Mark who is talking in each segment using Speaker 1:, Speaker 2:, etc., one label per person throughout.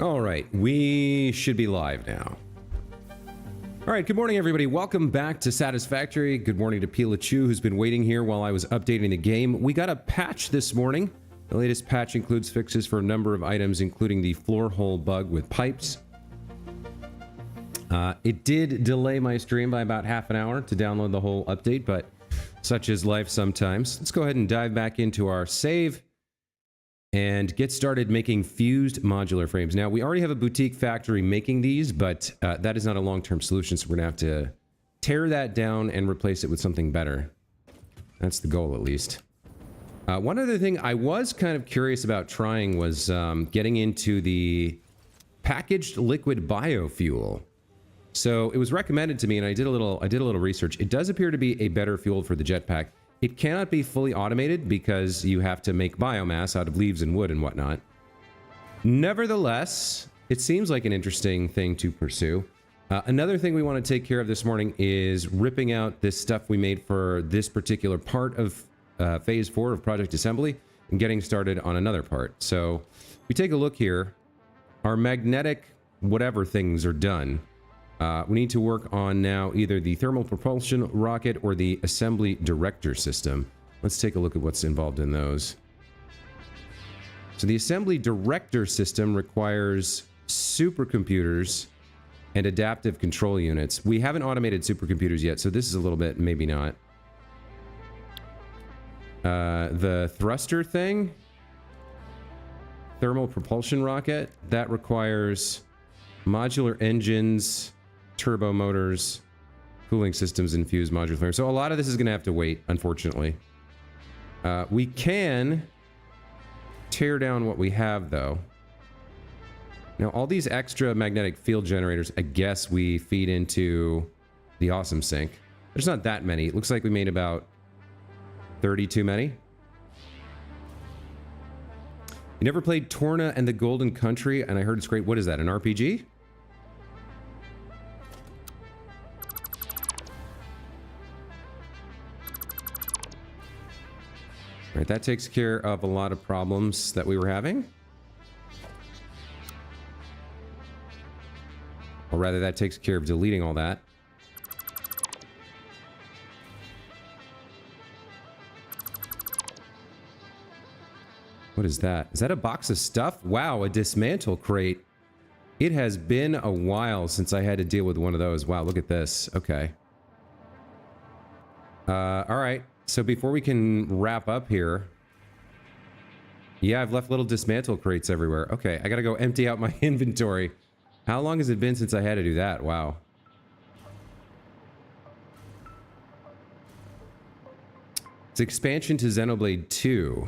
Speaker 1: All right, we should be live now. All right, good morning, everybody. Welcome back to Satisfactory. Good morning to Pilachu, who's been waiting here while I was updating the game. We got a patch this morning. The latest patch includes fixes for a number of items, including the floor hole bug with pipes. It did delay my stream by about half an hour to download the whole update, but such is life sometimes. Let's go ahead and dive back into our save and get started making fused modular frames. Now, we already have a boutique factory making these, but that is not a long-term solution, so we're going to have to tear that down and replace it with something better. That's the goal, at least. One other thing I was kind of curious about trying was getting into the packaged liquid biofuel. So it was recommended to me, and I did a little research. It does appear to be a better fuel for the jetpack. It cannot be fully automated because you have to make biomass out of leaves and wood and whatnot. Nevertheless, it seems like an interesting thing to pursue. Another thing we want to take care of this morning is ripping out this stuff we made for this particular part of Phase 4 of Project Assembly and getting started on another part. So if we take a look here, our magnetic whatever things are done. We need to work on now either the thermal propulsion rocket or the assembly director system. Let's take a look at what's involved in those. So the assembly director system requires supercomputers and adaptive control units. We haven't automated supercomputers yet, so this is a little bit maybe not. The thruster thing, thermal propulsion rocket, that requires modular engines, turbo motors, cooling systems, and fused modular frames. So a lot of this is going to have to wait, unfortunately. We can tear down what we have, though. Now, all these extra magnetic field generators, I guess we feed into the awesome sink. There's not that many. It looks like we made about 30 too many. You never played Torna and the Golden Country, and I heard it's great. What is that, an RPG? All right, that takes care of a lot of problems that we were having. Or rather, that takes care of deleting all that. What is that? Is that a box of stuff? Wow, a dismantle crate. It has been a while since I had to deal with one of those. Wow, look at this. Okay. All right. So before we can wrap up here... Yeah, I've left little dismantle crates everywhere. Okay, I gotta go empty out my inventory. How long has it been since I had to do that? Wow. It's expansion to Xenoblade 2.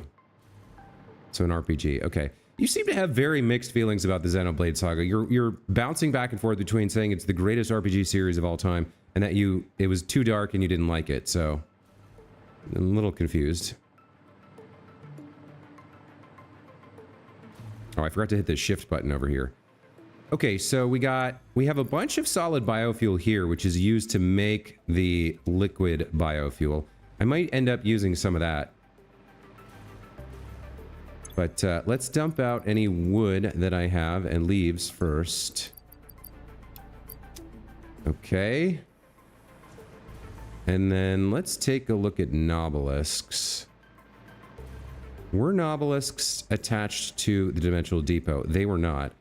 Speaker 1: So an RPG. Okay. You seem to have very mixed feelings about the Xenoblade Saga. You're bouncing back and forth between saying it's the greatest RPG series of all time and that it was too dark and you didn't like it, so... I'm a little confused. Oh, I forgot to hit the shift button over here. Okay, so we have a bunch of solid biofuel here, which is used to make the liquid biofuel. I might end up using some of that. But let's dump out any wood that I have and leaves first. Okay. And then let's take a look at nobelisks. Were nobelisks attached to the Dimensional Depot? They were not.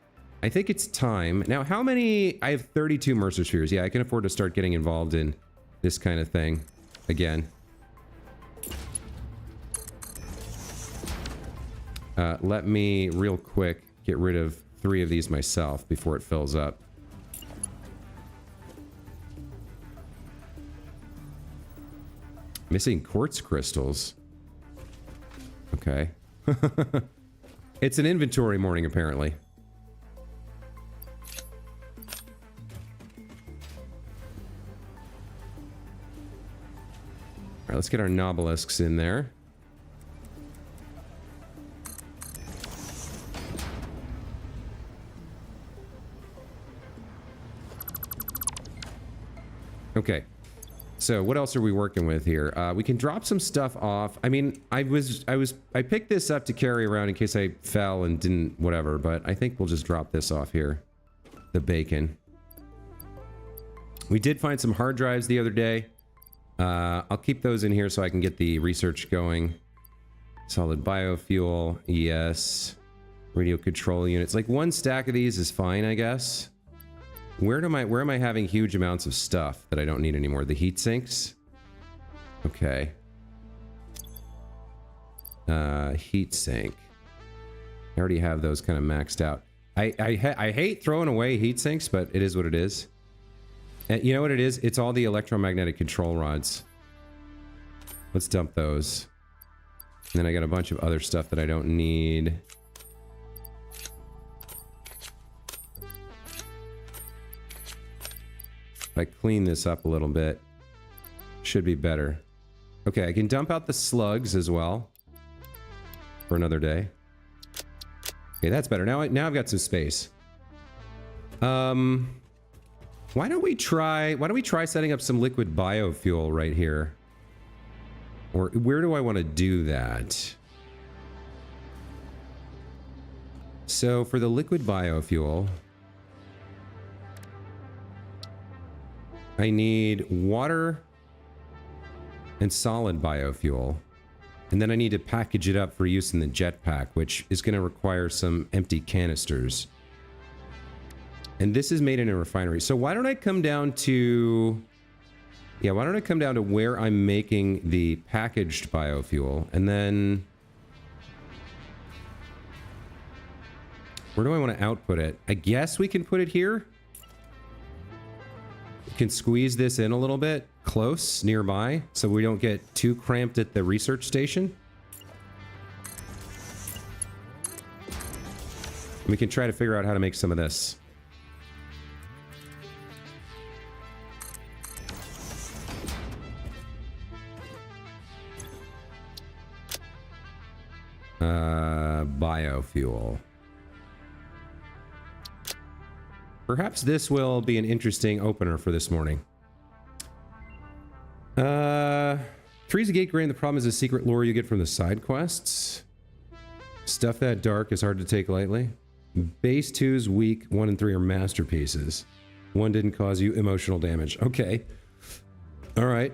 Speaker 1: I think it's time. Now, how many... I have 32 Mercer Spheres. Yeah, I can afford to start getting involved in this kind of thing again. Let me, real quick, get rid of 3 of these myself before it fills up. Missing quartz crystals. Okay. It's an inventory morning, apparently. Alright, let's get our nobelisks in there. Okay. So what else are we working with here? We can drop some stuff off. I mean, I picked this up to carry around in case I fell and didn't whatever, but I think we'll just drop this off here. The bacon. We did find some hard drives the other day. I'll keep those in here so I can get the research going. Solid biofuel, yes. Radio control units. Like one stack of these is fine, I guess. Where am I having huge amounts of stuff that I don't need anymore? The heat sinks? Okay. Heat sink. I already have those kind of maxed out. I hate throwing away heat sinks, but it is what it is. And you know what it is? It's all the electromagnetic control rods. Let's dump those. And then I got a bunch of other stuff that I don't need. If I clean this up a little bit, should be better. Okay, I can dump out the slugs as well for another day. Okay, that's better. Now I've got some space. Why don't we try setting up some liquid biofuel right here? Or where do I want to do that? So for the liquid biofuel, I need water and solid biofuel. And then I need to package it up for use in the jetpack, which is going to require some empty canisters. And this is made in a refinery. So why don't I come down to... Yeah, why don't I come down to where I'm making the packaged biofuel, and then... Where do I want to output it? I guess we can put it here. We can squeeze this in a little bit, close, nearby, so we don't get too cramped at the research station. We can try to figure out how to make some of this. Biofuel. Perhaps this will be an interesting opener for this morning. Freeze a gate grain. The problem is the secret lore you get from the side quests. Stuff that dark is hard to take lightly. Base 2's weak. 1 and 3 are masterpieces. 1 didn't cause you emotional damage. Okay. All right.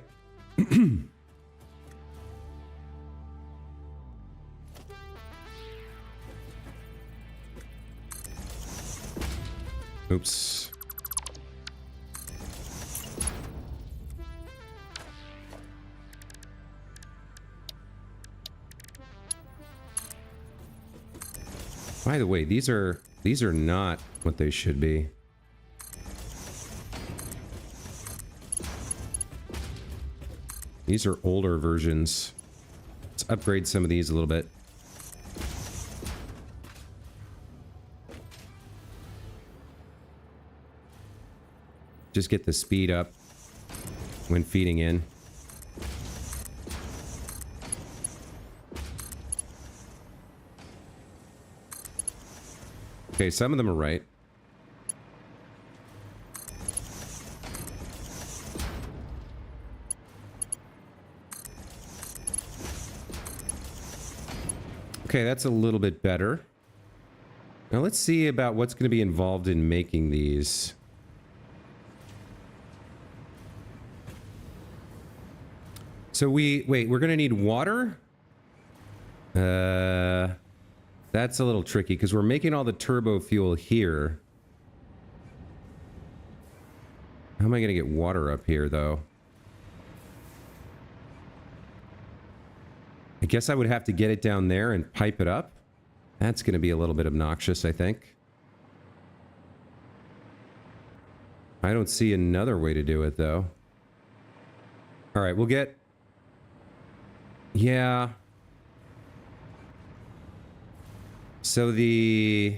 Speaker 1: Oops. By the way, these are not what they should be. These are older versions. Let's upgrade some of these a little bit. Just get the speed up when feeding in. Okay, some of them are right. Okay, that's a little bit better. Now let's see about what's going to be involved in making these. So we're going to need water? That's a little tricky because we're making all the turbo fuel here. How am I going to get water up here, though? I guess I would have to get it down there and pipe it up. That's going to be a little bit obnoxious, I think. I don't see another way to do it, though. All right, we'll get... Yeah. So the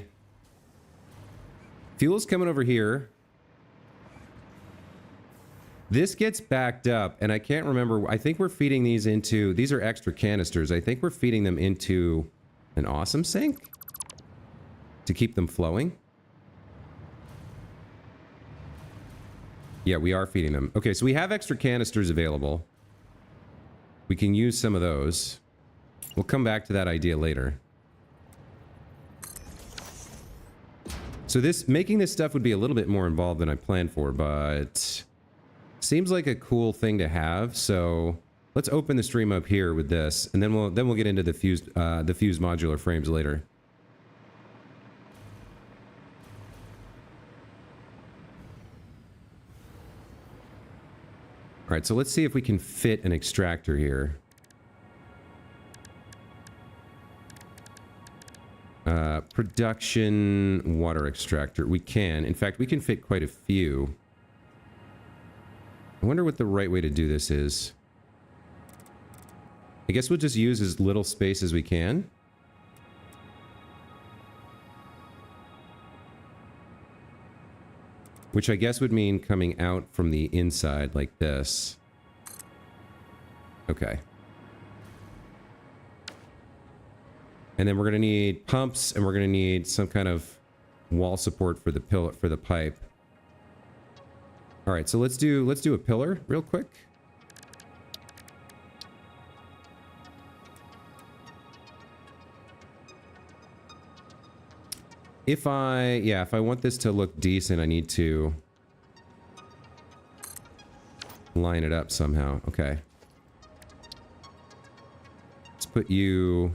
Speaker 1: fuel's coming over here. This gets backed up, and I can't remember. I think we're feeding these into... These are extra canisters. I think we're feeding them into an awesome sink to keep them flowing. Yeah, we are feeding them. Okay, so we have extra canisters available. We can use some of those. We'll come back to that idea later. So making this stuff would be a little bit more involved than I planned for, but seems like a cool thing to have. So let's open the stream up here with this, and then we'll get into the fused modular frames later. All right, so let's see if we can fit an extractor here. Production water extractor. We can. In fact, we can fit quite a few. I wonder what the right way to do this is. I guess we'll just use as little space as we can. Which I guess would mean coming out from the inside like this. Okay. And then we're going to need pumps, and we're going to need some kind of wall support for the pipe. All right, so let's do a pillar real quick. If I want this to look decent, I need to line it up somehow. Okay. Let's put you...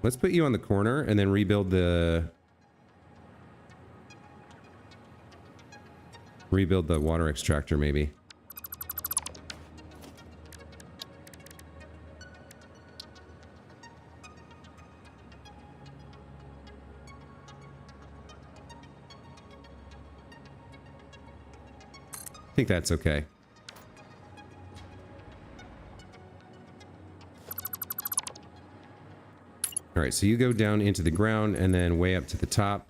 Speaker 1: Let's put you on the corner and then rebuild the water extractor maybe. I think that's okay. All right, so you go down into the ground and then way up to the top.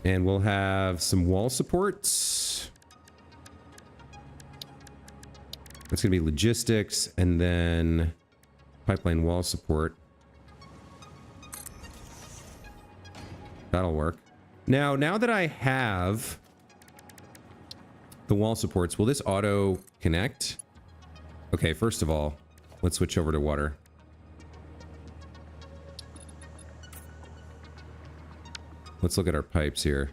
Speaker 1: And we'll have some wall supports. That's going to be logistics and then pipeline wall support. That'll work. Now that I have the wall supports, will this auto connect? Okay, first of all, let's switch over to water. Let's look at our pipes here.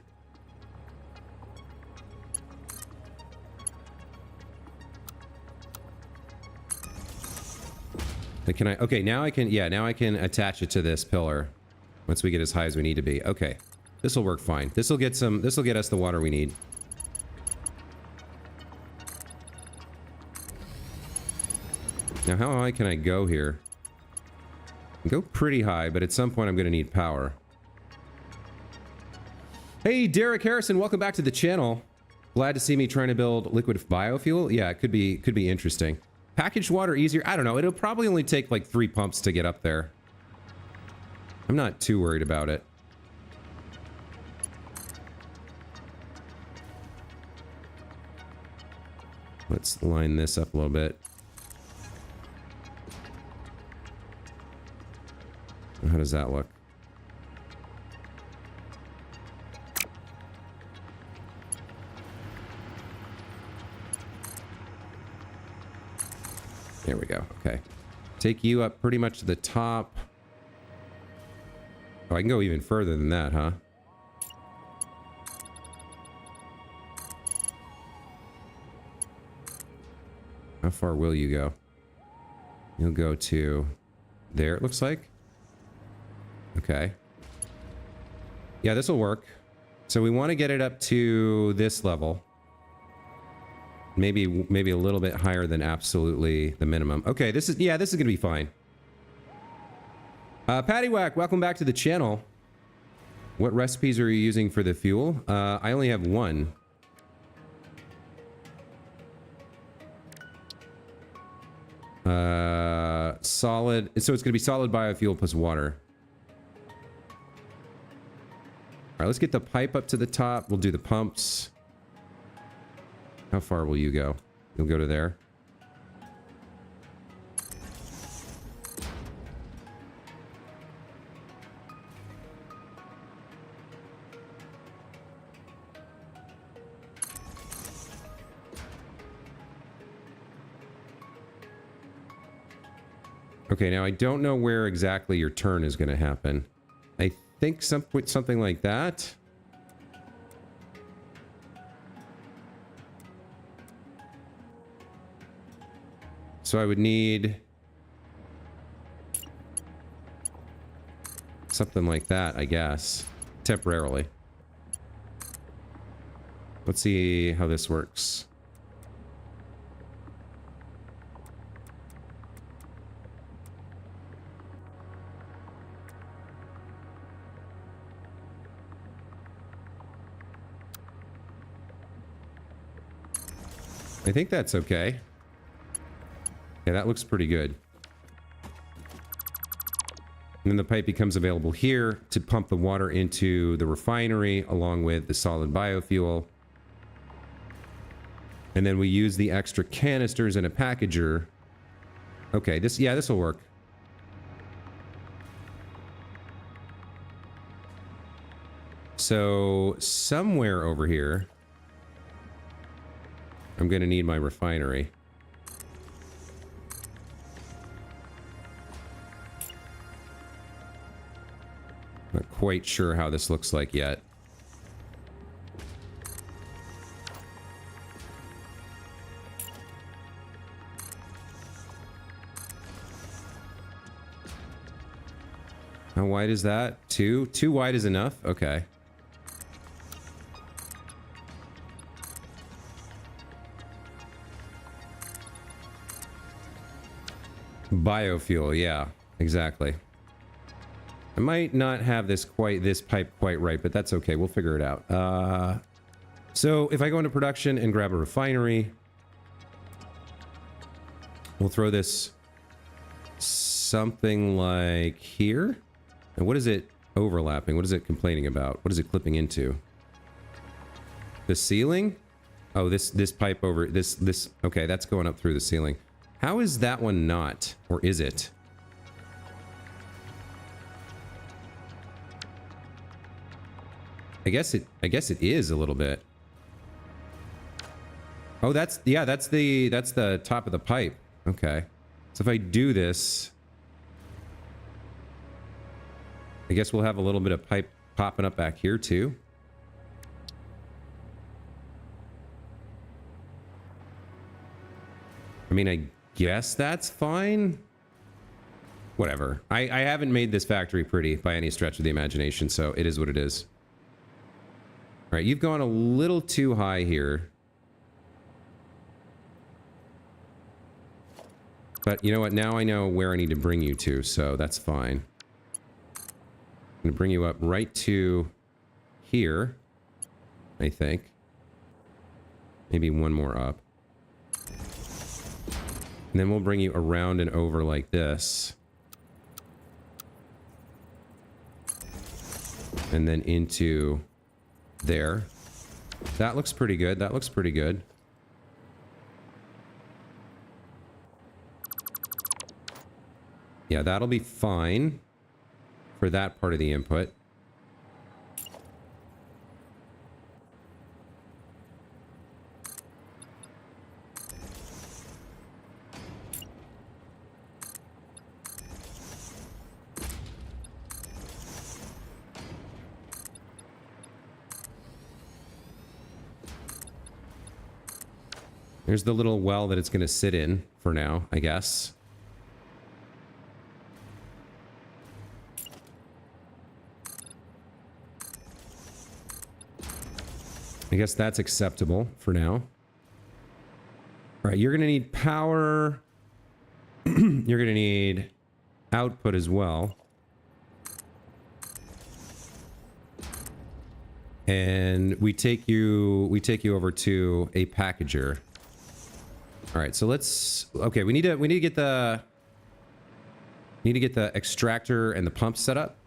Speaker 1: Can I? Okay, now I can. Yeah, now I can attach it to this pillar. Once we get as high as we need to be. Okay, this will work fine. This will get some. This will get us the water we need. Now, how high can I go here? I can go pretty high, but at some point I'm going to need power. Hey, Derek Harrison, welcome back to the channel. Glad to see me trying to build liquid biofuel. Yeah, it could be interesting. Packaged water easier? I don't know. It'll probably only take like 3 pumps to get up there. I'm not too worried about it. Let's line this up a little bit. How does that look? There we go. Okay. Take you up pretty much to the top. Oh, I can go even further than that, huh? How far will you go? You'll go to there, it looks like. Okay. Yeah, this will work. So we want to get it up to this level. Maybe a little bit higher than absolutely the minimum. Okay, this is gonna be fine. Paddywhack, welcome back to the channel. What recipes are you using for the fuel? I only have one. Solid. So it's gonna be solid biofuel plus water. All right, let's get the pipe up to the top. We'll do the pumps. How far will you go? You'll go to there. Okay, now I don't know where exactly your turn is going to happen. I think something like that. So I would need something like that, I guess, temporarily. Let's see how this works. I think that's okay. Yeah, that looks pretty good. And then the pipe becomes available here to pump the water into the refinery along with the solid biofuel. And then we use the extra canisters in a packager. Okay, this will work. So somewhere over here, I'm going to need my refinery. Not quite sure how this looks like yet. How wide is that? Two? Too wide is enough? Okay. Biofuel, yeah, exactly. I might not have this pipe quite right, but that's okay. We'll figure it out. So if I go into production and grab a refinery, we'll throw this something like here. And what is it overlapping? What is it complaining about? What is it clipping into? The ceiling? Oh, this pipe over this. Okay, that's going up through the ceiling. How is that one not? Or is it? I guess it is a little bit. Oh, that's the top of the pipe. Okay. So if I do this, I guess we'll have a little bit of pipe popping up back here too. I mean, I guess that's fine. Whatever. I haven't made this factory pretty by any stretch of the imagination, so it is what it is. All right, you've gone a little too high here. But you know what? Now I know where I need to bring you to, so that's fine. I'm going to bring you up right to here, I think. Maybe one more up. And then we'll bring you around and over like this. And then into there. That looks pretty good. That looks pretty good. Yeah, that'll be fine for that part of the input. There's the little well that it's going to sit in for now, I guess. I guess that's acceptable for now. All right, you're going to need power. You're going to need output as well. And we take you over to a packager. All right, so let's. Okay, we need to get the extractor and the pump set up.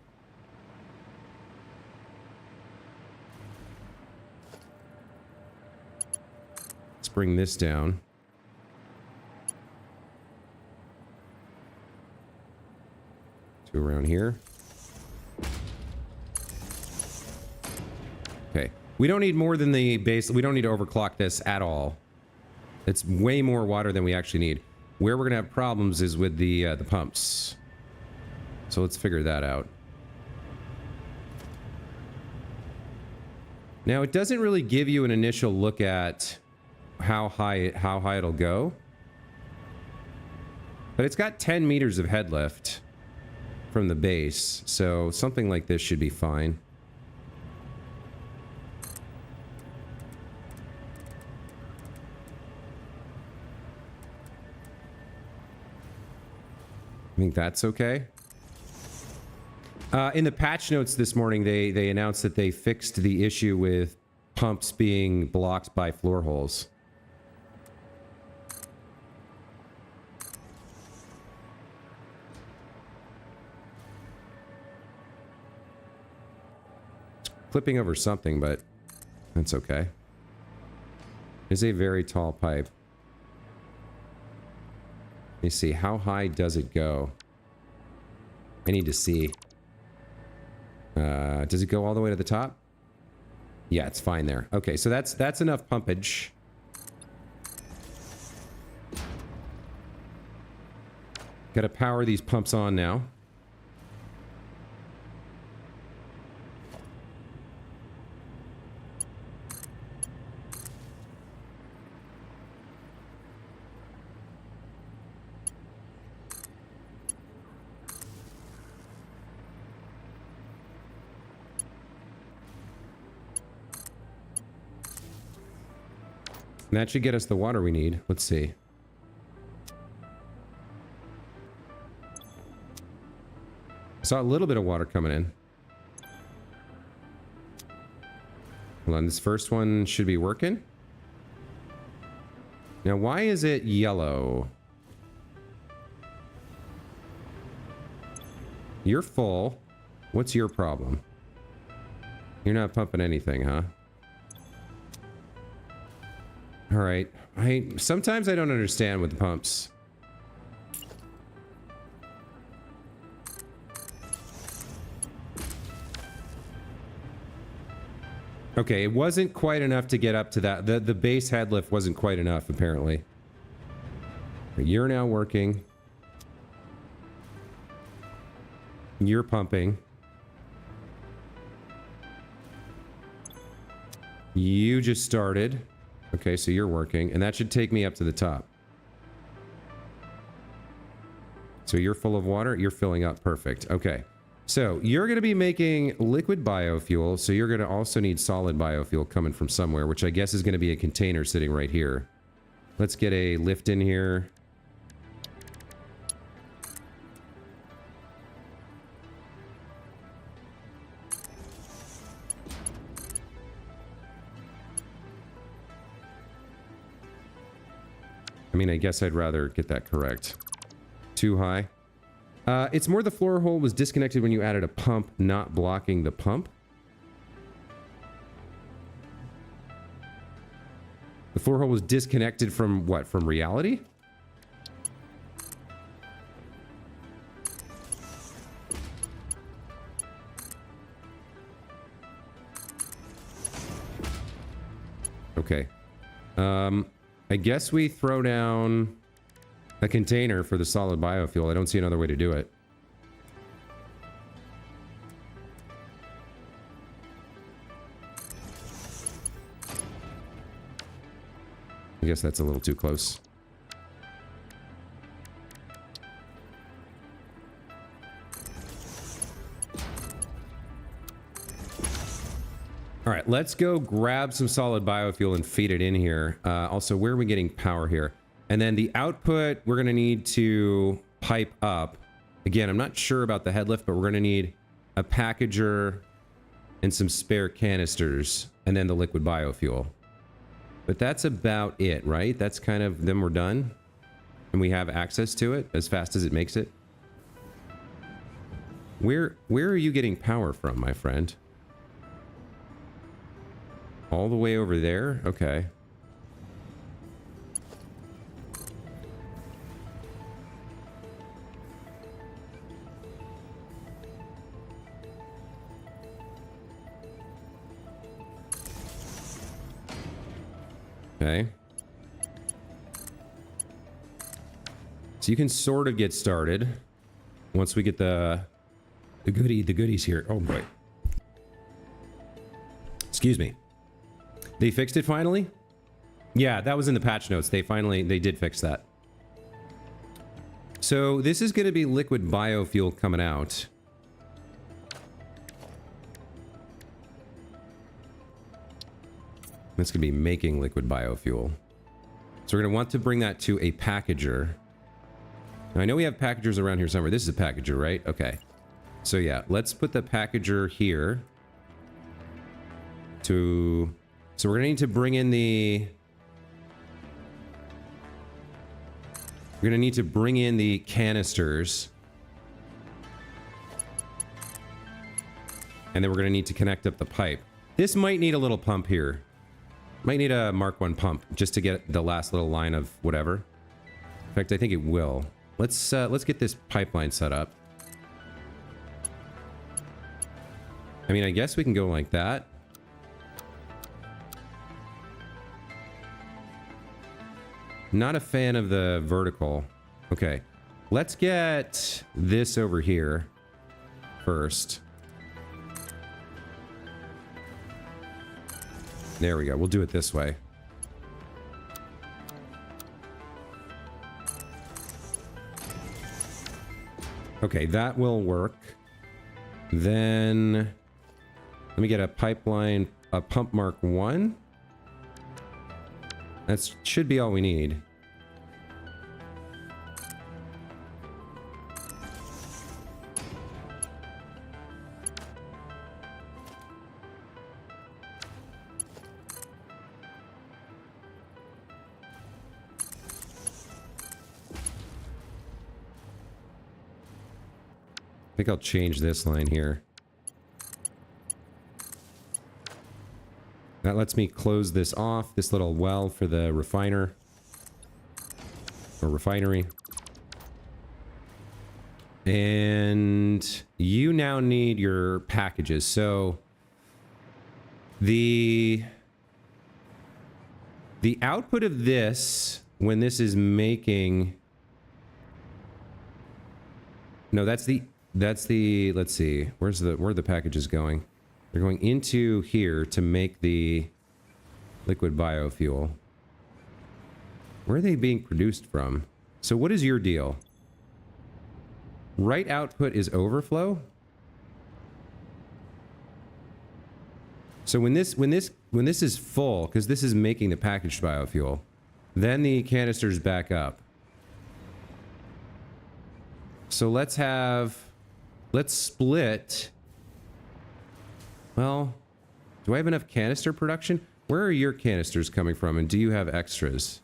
Speaker 1: Let's bring this down. To around here. Okay, we don't need more than the base. We don't need to overclock this at all. It's way more water than we actually need. Where we're gonna have problems is with the pumps. So let's figure that out. Now it doesn't really give you an initial look at how high it'll go, but it's got 10 meters of head lift from the base, so something like this should be fine. I think that's okay. In the patch notes this morning, they announced that they fixed the issue with pumps being blocked by floor holes. It's clipping over something, but that's okay. It's a very tall pipe. Let me see, how high does it go? I need to see. Does it go all the way to the top? Yeah, it's fine there. Okay, so that's enough pumpage. Gotta power these pumps on now. And that should get us the water we need. Let's see. Saw a little bit of water coming in. Hold on, this first one should be working. Now, why is it yellow? You're full. What's your problem? You're not pumping anything, huh? All right. Sometimes I don't understand with the pumps. Okay, it wasn't quite enough to get up to that. The base head lift wasn't quite enough, apparently. You're now working. You're pumping. You just started. Okay, so you're working, and that should take me up to the top. So you're full of water, you're filling up, perfect. Okay, so you're going to be making liquid biofuel, so you're going to also need solid biofuel coming from somewhere, which I guess is going to be a container sitting right here. Let's get a lift in here. I mean, I guess I'd rather get that correct. Too high. It's more the floor hole was disconnected when you added a pump, not blocking the pump. The floor hole was disconnected from what? From reality? Okay. I guess we throw down a container for the solid biofuel. I don't see another way to do it. I guess that's a little too close. All right, let's go grab some solid biofuel and feed it in here. Also, where are we getting power here? And then the output, we're going to need to pipe up. Again, I'm not sure about the head lift, but we're going to need a packager and some spare canisters, and then the liquid biofuel. But that's about it, right? That's kind of, then we're done. And we have access to it as fast as it makes it. Where are you getting power from, my friend? All the way over there? Okay. So you can sort of get started once we get the goodies here. Oh boy. Excuse me. They fixed it finally? Yeah, that was in the patch notes. They did fix that. So this is going to be liquid biofuel coming out. That's going to be making liquid biofuel. So we're going to want to bring that to a packager. Now, I know we have packagers around here somewhere. This is a packager, right? Okay. So yeah, let's put the packager here. So we're going to need to bring in the... We're going to need to bring in the canisters. And then we're going to need to connect up the pipe. This might need a little pump here. Might need a Mark 1 pump just to get the last little line of whatever. In fact, I think it will. Let's get this pipeline set up. I mean, I guess we can go like that. Not a fan of the vertical. Okay. Let's get this over here first. There we go. We'll do it this way. Okay, that will work. Then let me get a pipeline, a pump Mark 1. That should be all we need. I think I'll change this line here. That lets me close this off, this little well for the refiner. Or refinery. And you now need your packages. So the output of this, when this is making... No, that's the, let's see, where are the packages going? They're going into here to make the liquid biofuel. Where are they being produced from? So what is your deal? Right output is overflow? So when this is full, because this is making the packaged biofuel, then the canisters back up. So let's split. Well, do I have enough canister production? Where are your canisters coming from, and do you have extras?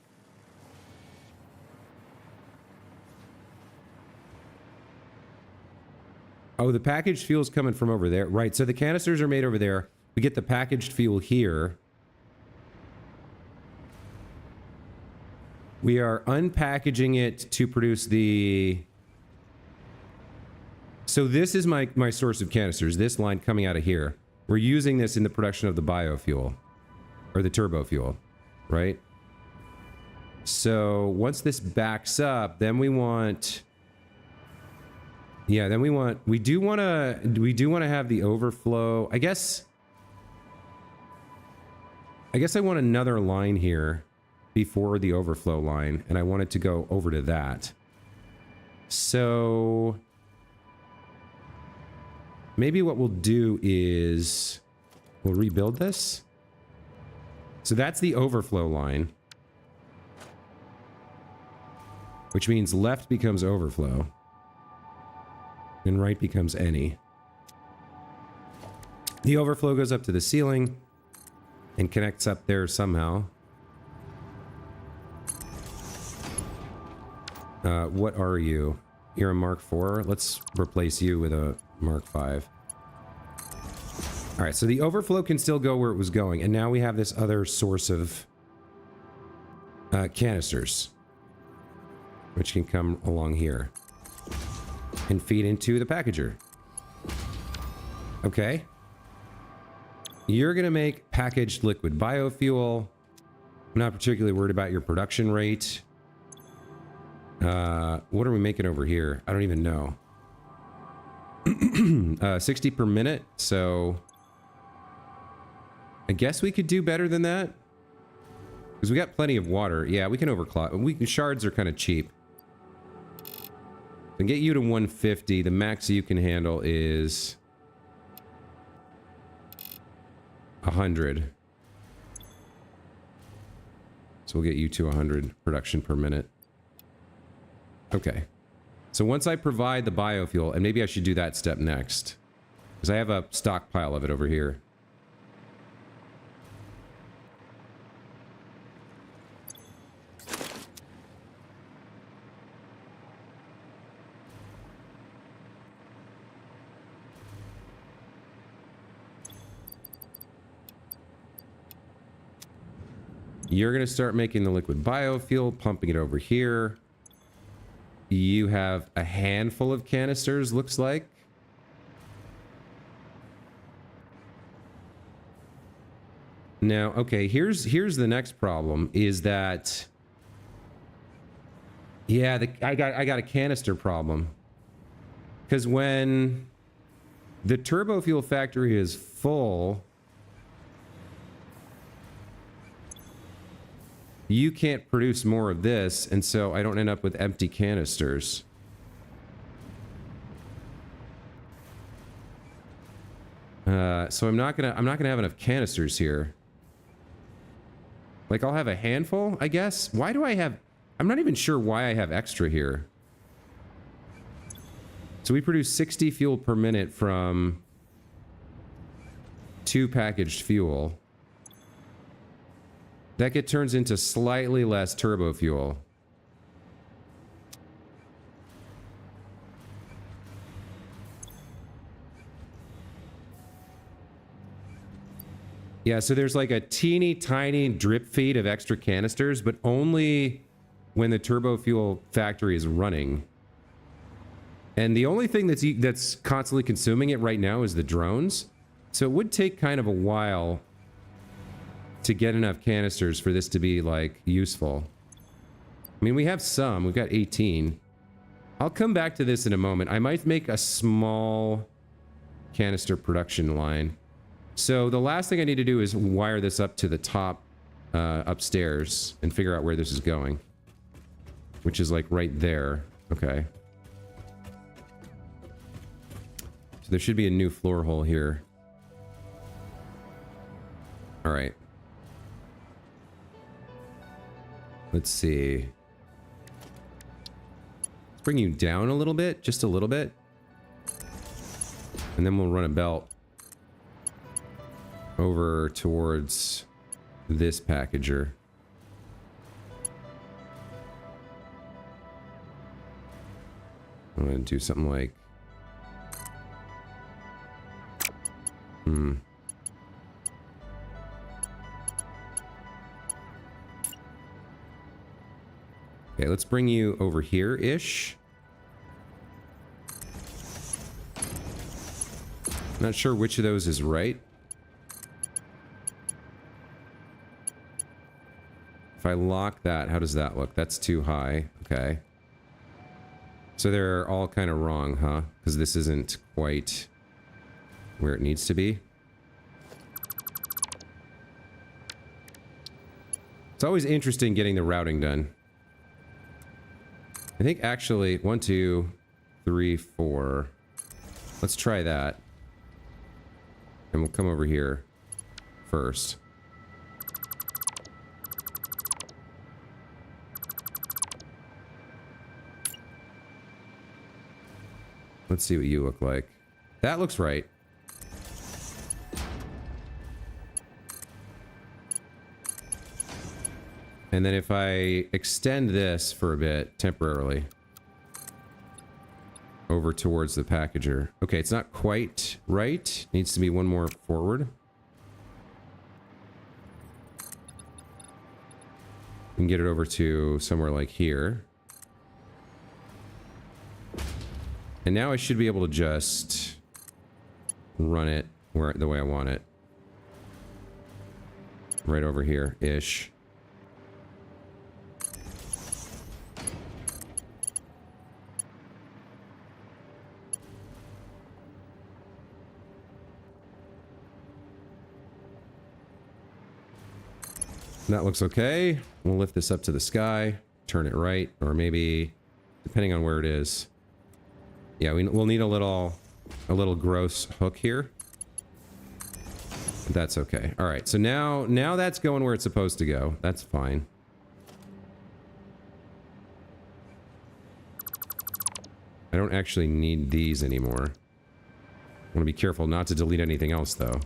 Speaker 1: Oh, the packaged fuel's coming from over there. Right, so the canisters are made over there. We get the packaged fuel here. We are unpackaging it to produce the... So this is my source of canisters, this line coming out of here. We're using this in the production of the biofuel, or the turbo fuel, right? So once this backs up, then we want... Yeah, then we do want to have the overflow. I guess I want another line here before the overflow line, and I want it to go over to that. So maybe what we'll do is we'll rebuild this. So that's the overflow line, which means left becomes overflow and right becomes any. The overflow goes up to the ceiling and connects up there somehow. What are you? You're a Mark 4. Let's replace you with a Mark 5. All right, so the overflow can still go where it was going, and now we have this other source of canisters, which can come along here and feed into the packager. Okay. You're going to make packaged liquid biofuel. I'm not particularly worried about your production rate. What are we making over here? I don't even know. 60 per minute, so I guess we could do better than that. Because we got plenty of water. Yeah, we can overclock. Shards are kind of cheap. And get you to 150. The max you can handle is 100. So we'll get you to 100 production per minute. Okay. So once I provide the biofuel, and maybe I should do that step next, because I have a stockpile of it over here. You're going to start making the liquid biofuel, pumping it over here. You have a handful of canisters, looks like. Now, okay, here's the next problem, is that... Yeah, I got a canister problem. Because when the turbo fuel factory is full... You can't produce more of this, and so I don't end up with empty canisters. So I'm not gonna have enough canisters here. Like, I'll have a handful, I guess. Why do I have... I'm not even sure why I have extra here. So we produce 60 fuel per minute from 2 packaged fuel. That turns into slightly less turbo fuel. Yeah, so there's like a teeny tiny drip feed of extra canisters, but only when the turbo fuel factory is running. And the only thing that's constantly consuming it right now is the drones. So it would take kind of a while to get enough canisters for this to be, like, useful. I mean, we have some. We've got 18. I'll come back to this in a moment. I might make a small canister production line. So the last thing I need to do is wire this up to the top upstairs and figure out where this is going. Which is, like, right there. Okay. So there should be a new floor hole here. All right. Let's see. Let's bring you down a little bit, just a little bit. And then we'll run a belt over towards this packager. I'm gonna do something like... Okay, let's bring you over here-ish. Not sure which of those is right. If I lock that, how does that look? That's too high. Okay. So they're all kind of wrong, huh? Because this isn't quite where it needs to be. It's always interesting getting the routing done. I think actually 1, 2, 3, 4. Let's try that. And we'll come over here first. Let's see what you look like. That looks right. And then if I extend this for a bit, temporarily, over towards the packager. Okay, it's not quite right. Needs to be one more forward. And get it over to somewhere like here. And now I should be able to just run it the way I want it. Right over here-ish. That looks okay. We'll lift this up to the sky, turn it right, or maybe depending on where it is. Yeah, we'll need a little gross hook here. That's okay. All right, so now that's going where it's supposed to go. That's fine. I don't actually need these anymore. I want to be careful not to delete anything else, though.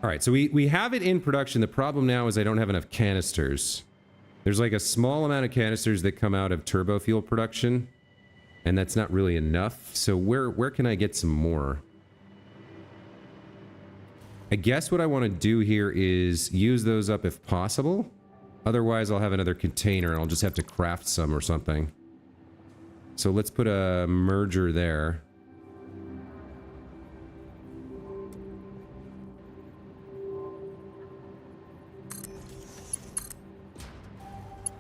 Speaker 1: All right, so we have it in production. The problem now is I don't have enough canisters. There's like a small amount of canisters that come out of turbo fuel production, and that's not really enough. So where can I get some more? I guess what I want to do here is use those up if possible. Otherwise, I'll have another container and I'll just have to craft some or something. So let's put a merger there.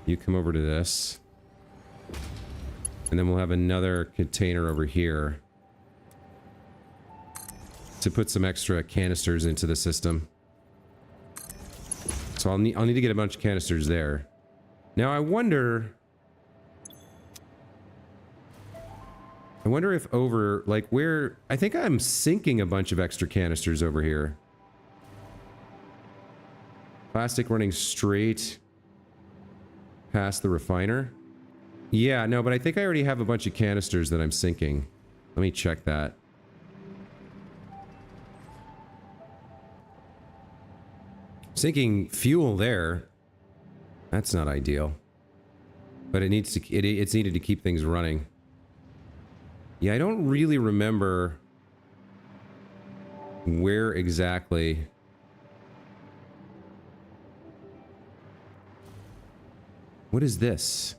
Speaker 1: You come over to this. And then we'll have another container over here to put some extra canisters into the system. So I'll need to get a bunch of canisters there. Now I wonder if over, like where, I think I'm sinking a bunch of extra canisters over here. Plastic running straight past the refiner. Yeah, no, but I think I already have a bunch of canisters that I'm sinking. Let me check that. Sinking fuel there. That's not ideal. But it needs to, it's needed to keep things running. Yeah, I don't really remember where exactly. What is this?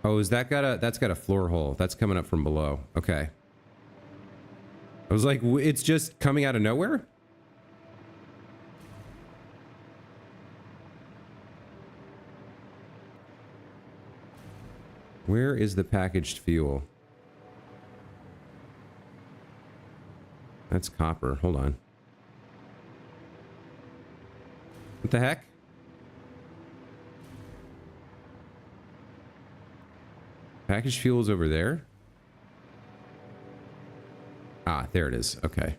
Speaker 1: Oh, is that that's got a floor hole. That's coming up from below. Okay. I was like, it's just coming out of nowhere? Where is the packaged fuel? That's copper. Hold on. What the heck? Packaged fuel is over there? Ah, there it is. Okay.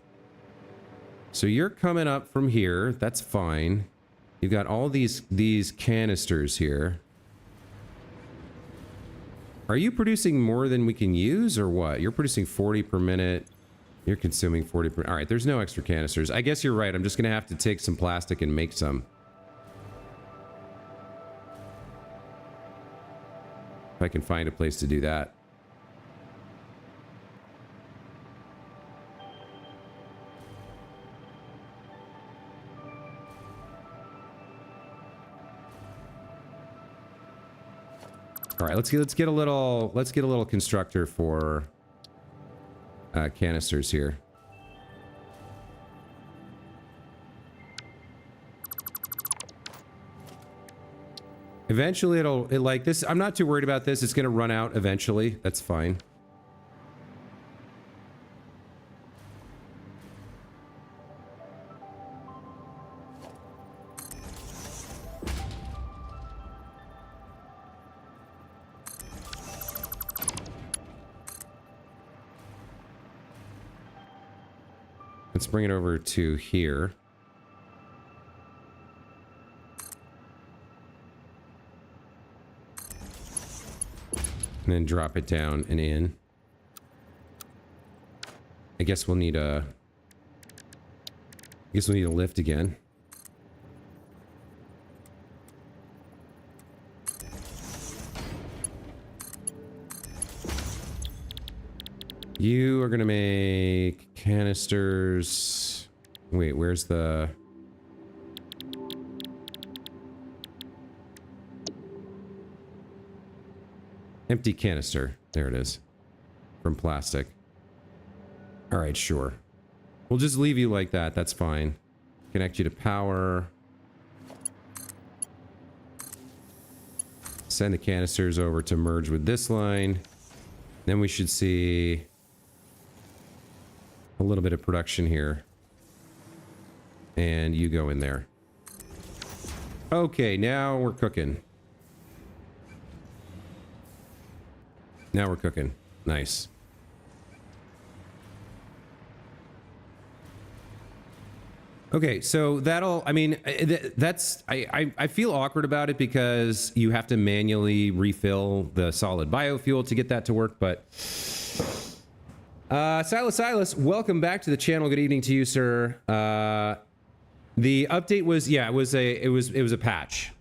Speaker 1: So you're coming up from here. That's fine. You've got all these canisters here. Are you producing more than we can use or what? You're producing 40 per minute. You're consuming 40 per... All right, there's no extra canisters. I guess you're right. I'm just going to have to take some plastic and make some. If I can find a place to do that. All right, let's get a little constructor for canisters here. Eventually it'll like this. I'm not too worried about this. It's going to run out eventually. That's fine. Let's bring it over to here. And then drop it down and in. I guess we'll need a lift again. You are gonna make canisters. Wait, where's the... Empty canister. There it is. From plastic. Alright, sure. We'll just leave you like that. That's fine. Connect you to power. send the canisters over to merge with this line. Then we should see a little bit of production here. And you go in there. Okay, now we're cooking. Now we're cooking. Nice. Okay, so that'll, I mean, that's, I feel awkward about it because you have to manually refill the solid biofuel to get that to work, but Silas, welcome back to the channel. Good evening to you, sir. The update was, yeah, it was a patch.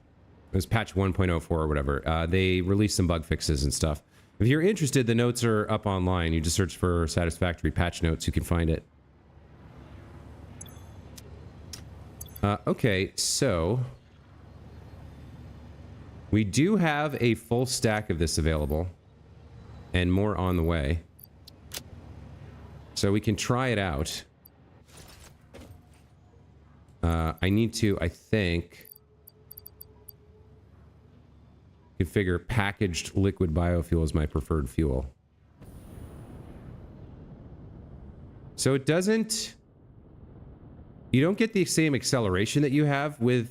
Speaker 1: It was patch 1.04 or whatever. They released some bug fixes and stuff. If you're interested, the notes are up online. You just search for Satisfactory patch notes, you can find it. Okay, so we do have a full stack of this available and more on the way. So we can try it out. I need to, I think, configure packaged liquid biofuel as my preferred fuel. So it doesn't... You don't get the same acceleration that you have with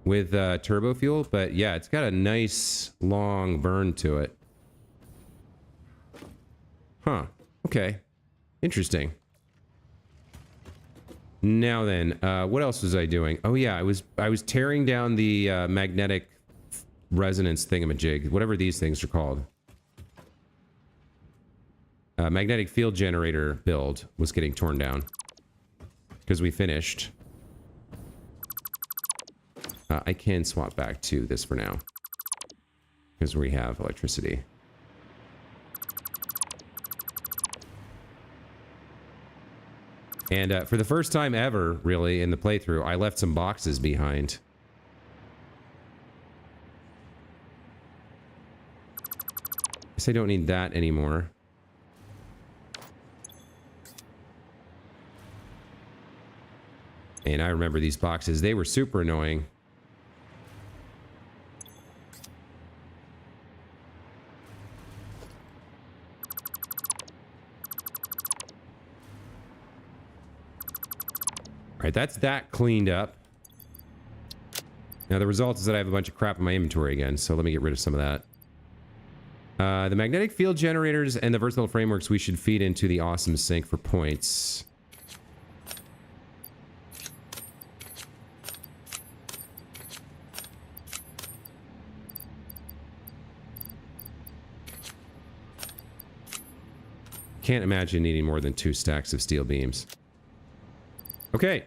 Speaker 1: turbo fuel, but yeah, it's got a nice long burn to it. Huh. Okay. Interesting. Now then, what else was I doing? Oh yeah, I was tearing down the magnetic resonance thingamajig, whatever these things are called. Magnetic field generator build was getting torn down. Because we finished. I can swap back to this for now. Because we have electricity. And for the first time ever, really, in the playthrough, I left some boxes behind. Guess I don't need that anymore. And I remember these boxes. They were super annoying. All right, that's that cleaned up. Now the result is that I have a bunch of crap in my inventory again, so let me get rid of some of that. The magnetic field generators and the versatile frameworks we should feed into the awesome sink for points. Can't imagine needing more than 2 stacks of steel beams. Okay.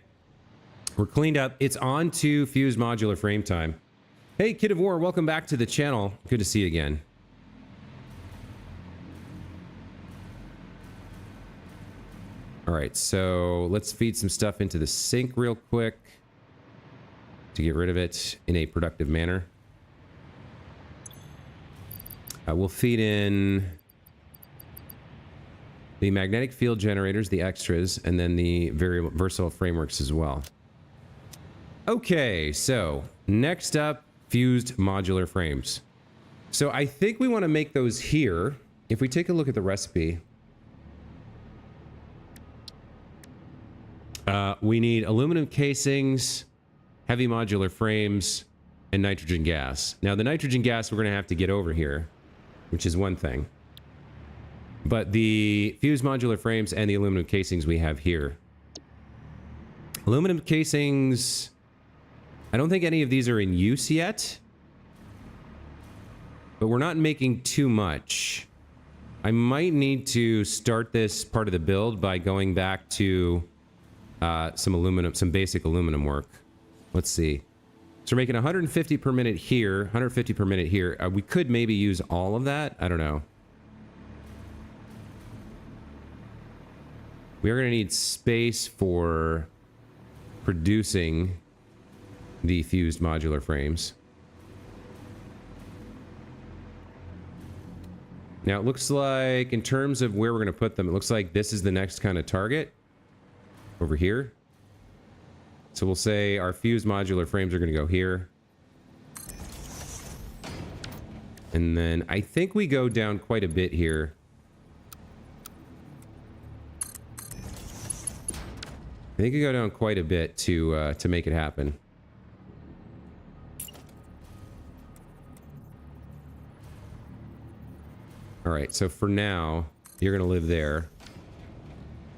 Speaker 1: We're cleaned up. It's on to Fused Modular Frame time. Hey, Kid of War, welcome back to the channel. Good to see you again. All right, so let's feed some stuff into the sink real quick to get rid of it in a productive manner. We'll feed in the magnetic field generators, the extras, and then the very versatile frameworks as well. Okay, so next up, fused modular frames. So I think we want to make those here. If we take a look at the recipe, we need aluminum casings, heavy modular frames, and nitrogen gas. Now the nitrogen gas we're going to have to get over here, which is one thing. But the fused modular frames and the aluminum casings we have here. Aluminum casings, I don't think any of these are in use yet. But we're not making too much. I might need to start this part of the build by going back to some basic aluminum work. Let's see. So we're making 150 per minute here, 150 per minute here. We could maybe use all of that. I don't know. We are going to need space for producing the fused modular frames. Now it looks like, in terms of where we're going to put them, it looks like this is the next kind of target over here. So we'll say our fused modular frames are going to go here. And then I think we go down quite a bit here. I think we go down quite a bit to make it happen. All right, so for now, you're gonna live there.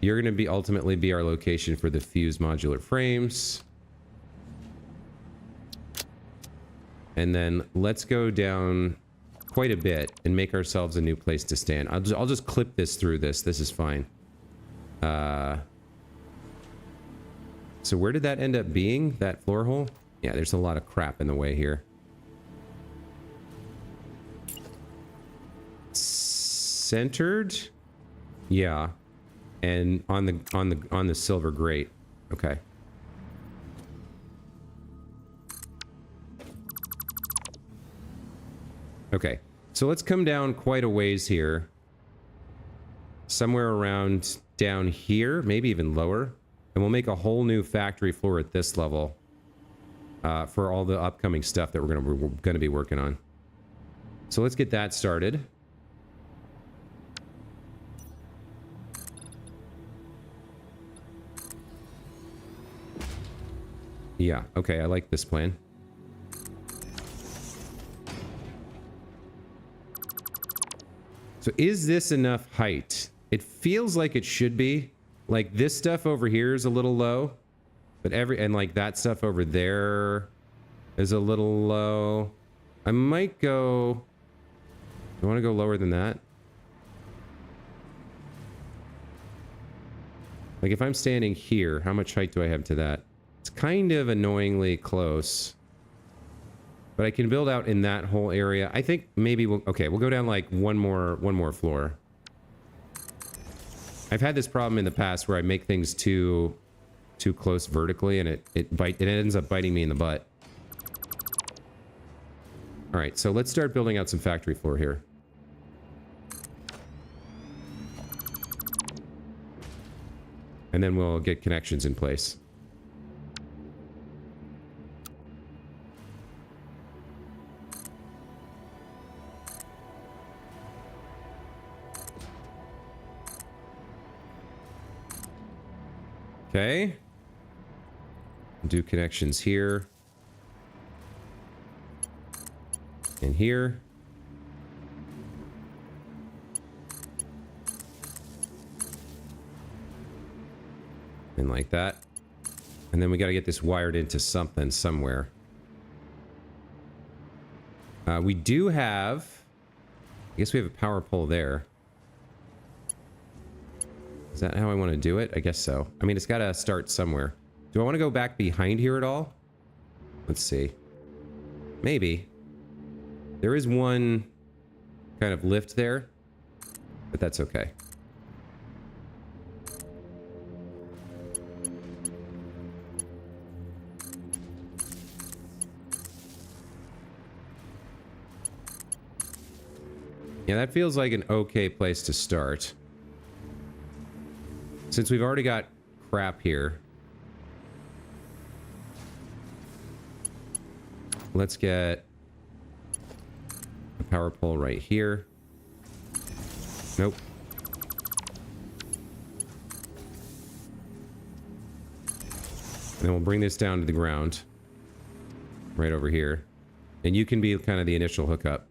Speaker 1: You're gonna be ultimately be our location for the Fused Modular Frames. And then let's go down quite a bit and make ourselves a new place to stand. I'll just clip this through this. This is fine. So where did that end up being? That floor hole? Yeah, there's a lot of crap in the way here. Centered? Yeah. And on the silver grate. Okay. Okay. So let's come down quite a ways here. Somewhere around down here, maybe even lower. And we'll make a whole new factory floor at this level for all the upcoming stuff that we're gonna be working on. So let's get that started. Yeah, okay, I like this plan. So is this enough height? It feels like it should be. Like this stuff over here is a little low, but and like that stuff over there is a little low. I might go, I want to go lower than that. Like if I'm standing here, how much height do I have to that? It's kind of annoyingly close, but I can build out in that whole area. I think maybe we'll go down like one more floor. I've had this problem in the past where I make things too close vertically, and it ends up biting me in the butt. All right, so let's start building out some factory floor here. And then we'll get connections in place. Okay. Do connections here. And here. And like that. And then we got to get this wired into something somewhere. We do have... I guess we have a power pole there. Is that how I want to do it? I guess so. I mean, it's got to start somewhere. Do I want to go back behind here at all? Let's see. Maybe. There is one kind of lift there, but that's okay. Yeah, that feels like an okay place to start. Since we've already got crap here, let's get a power pole right here. Nope. And then we'll bring this down to the ground. Right over here. And you can be kind of the initial hookup.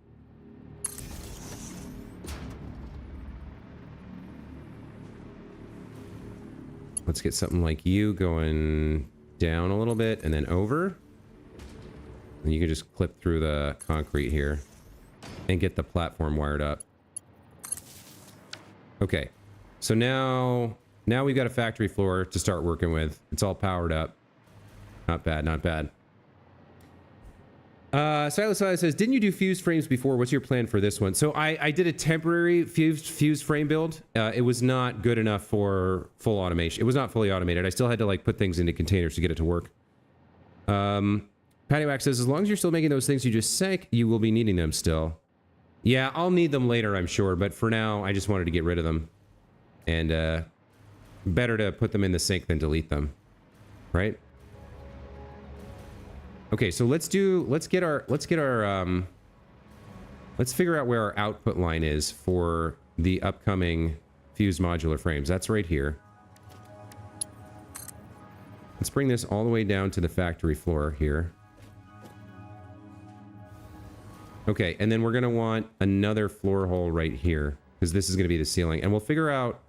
Speaker 1: Let's get something like you going down a little bit and then over. And you can just clip through the concrete here and get the platform wired up. Okay. So now we've got a factory floor to start working with. It's all powered up. Not bad, not bad. Silas says, didn't you do fused frames before? What's your plan for this one? So I did a temporary fused frame build. It was not good enough for full automation. It was not fully automated. I still had to like put things into containers to get it to work. Patty Wax says, as long as you're still making those things you just sank, you will be needing them still. Yeah, I'll need them later, I'm sure. But for now, I just wanted to get rid of them. And better to put them in the sink than delete them. Right? Okay, so let's get our Let's figure out where our output line is for the upcoming Fused Modular Frames. That's right here. Let's bring this all the way down to the factory floor here. Okay, and then we're going to want another floor hole right here, because this is going to be the ceiling. And we'll figure out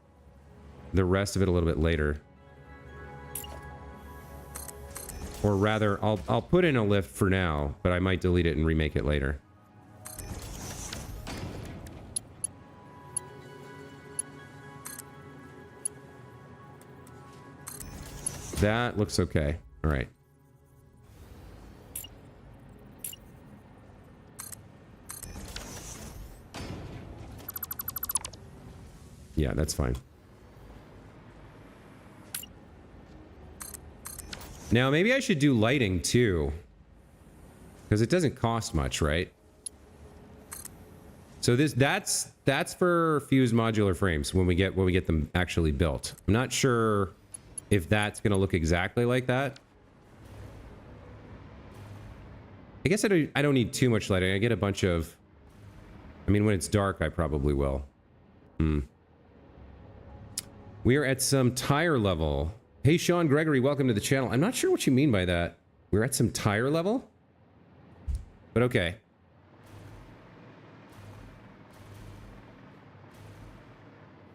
Speaker 1: the rest of it a little bit later. Or rather, I'll put in a lift for now, but I might delete it and remake it later. That looks okay. All right. Yeah, that's fine. Now, maybe I should do lighting too, because it doesn't cost much, right? So that's for Fused Modular Frames when we get them actually built. I'm not sure if that's going to look exactly like that. I guess I don't need too much lighting. I get a bunch of... I mean, when it's dark, I probably will. We are at some tire level. Hey, Sean Gregory, welcome to the channel. I'm not sure what you mean by that. We're at some tire level? But okay.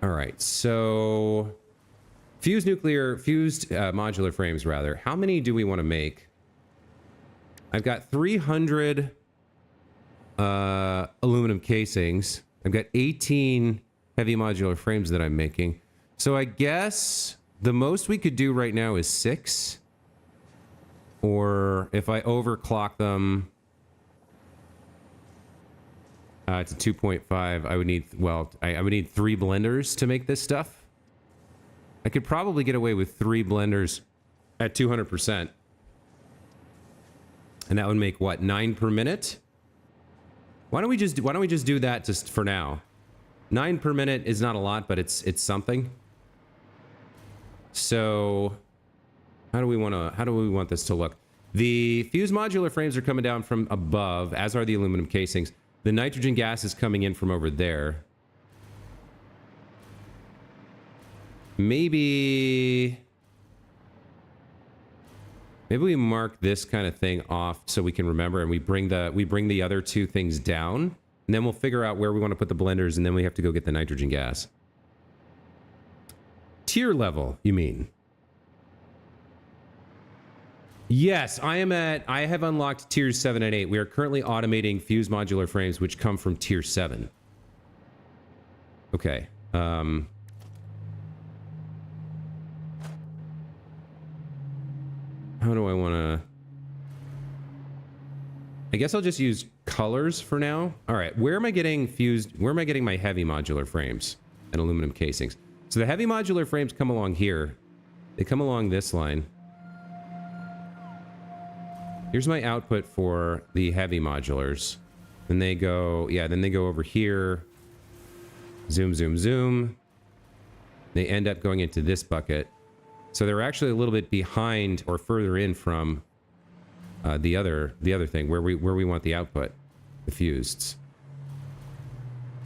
Speaker 1: All right, so... Fused modular frames, rather. How many do we want to make? I've got 300 aluminum casings. I've got 18 heavy modular frames that I'm making. So I guess the most we could do right now is 6. Or if I overclock them to 2.5, I would need, well, I would need 3 blenders to make this stuff. I could probably get away with 3 blenders at 200%. And that would make what, 9 per minute? Why don't we just do that just for now? 9 per minute is not a lot, but it's something. So how do we want this to look? The Fused Modular Frames are coming down from above, as are the aluminum casings. The nitrogen gas is coming in from over there. Maybe we mark this kind of thing off so we can remember, and we bring the other 2 things down, and then we'll figure out where we want to put the blenders, and then we have to go get the nitrogen gas. Tier level, you mean? Yes, I have unlocked tiers 7 and 8. We are currently automating Fused Modular Frames, which come from tier 7. Okay. How do I want to... I guess I'll just use colors for now. All right, where am I getting my heavy modular frames and aluminum casings? So the heavy modular frames come along here. They come along this line. Here's my output for the heavy modulars. Then they go, yeah, then they go over here. Zoom, zoom, zoom. They end up going into this bucket. So they're actually a little bit behind or further in from the other thing where we want the output, the fused.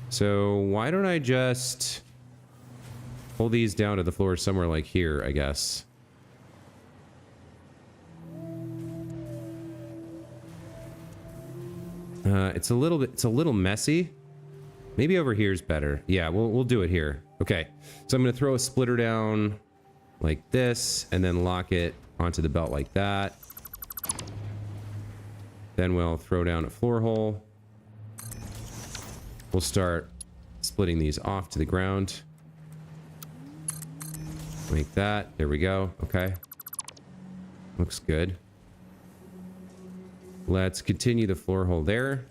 Speaker 1: So why don't I just pull these down to the floor somewhere like here, I guess. It's a little messy. Maybe over here is better. Yeah, we'll do it here. Okay, so I'm gonna throw a splitter down like this, and then lock it onto the belt like that. Then we'll throw down a floor hole. We'll start splitting these off to the ground. Like that. There we go. Okay. Looks good. Let's continue the floor hole there.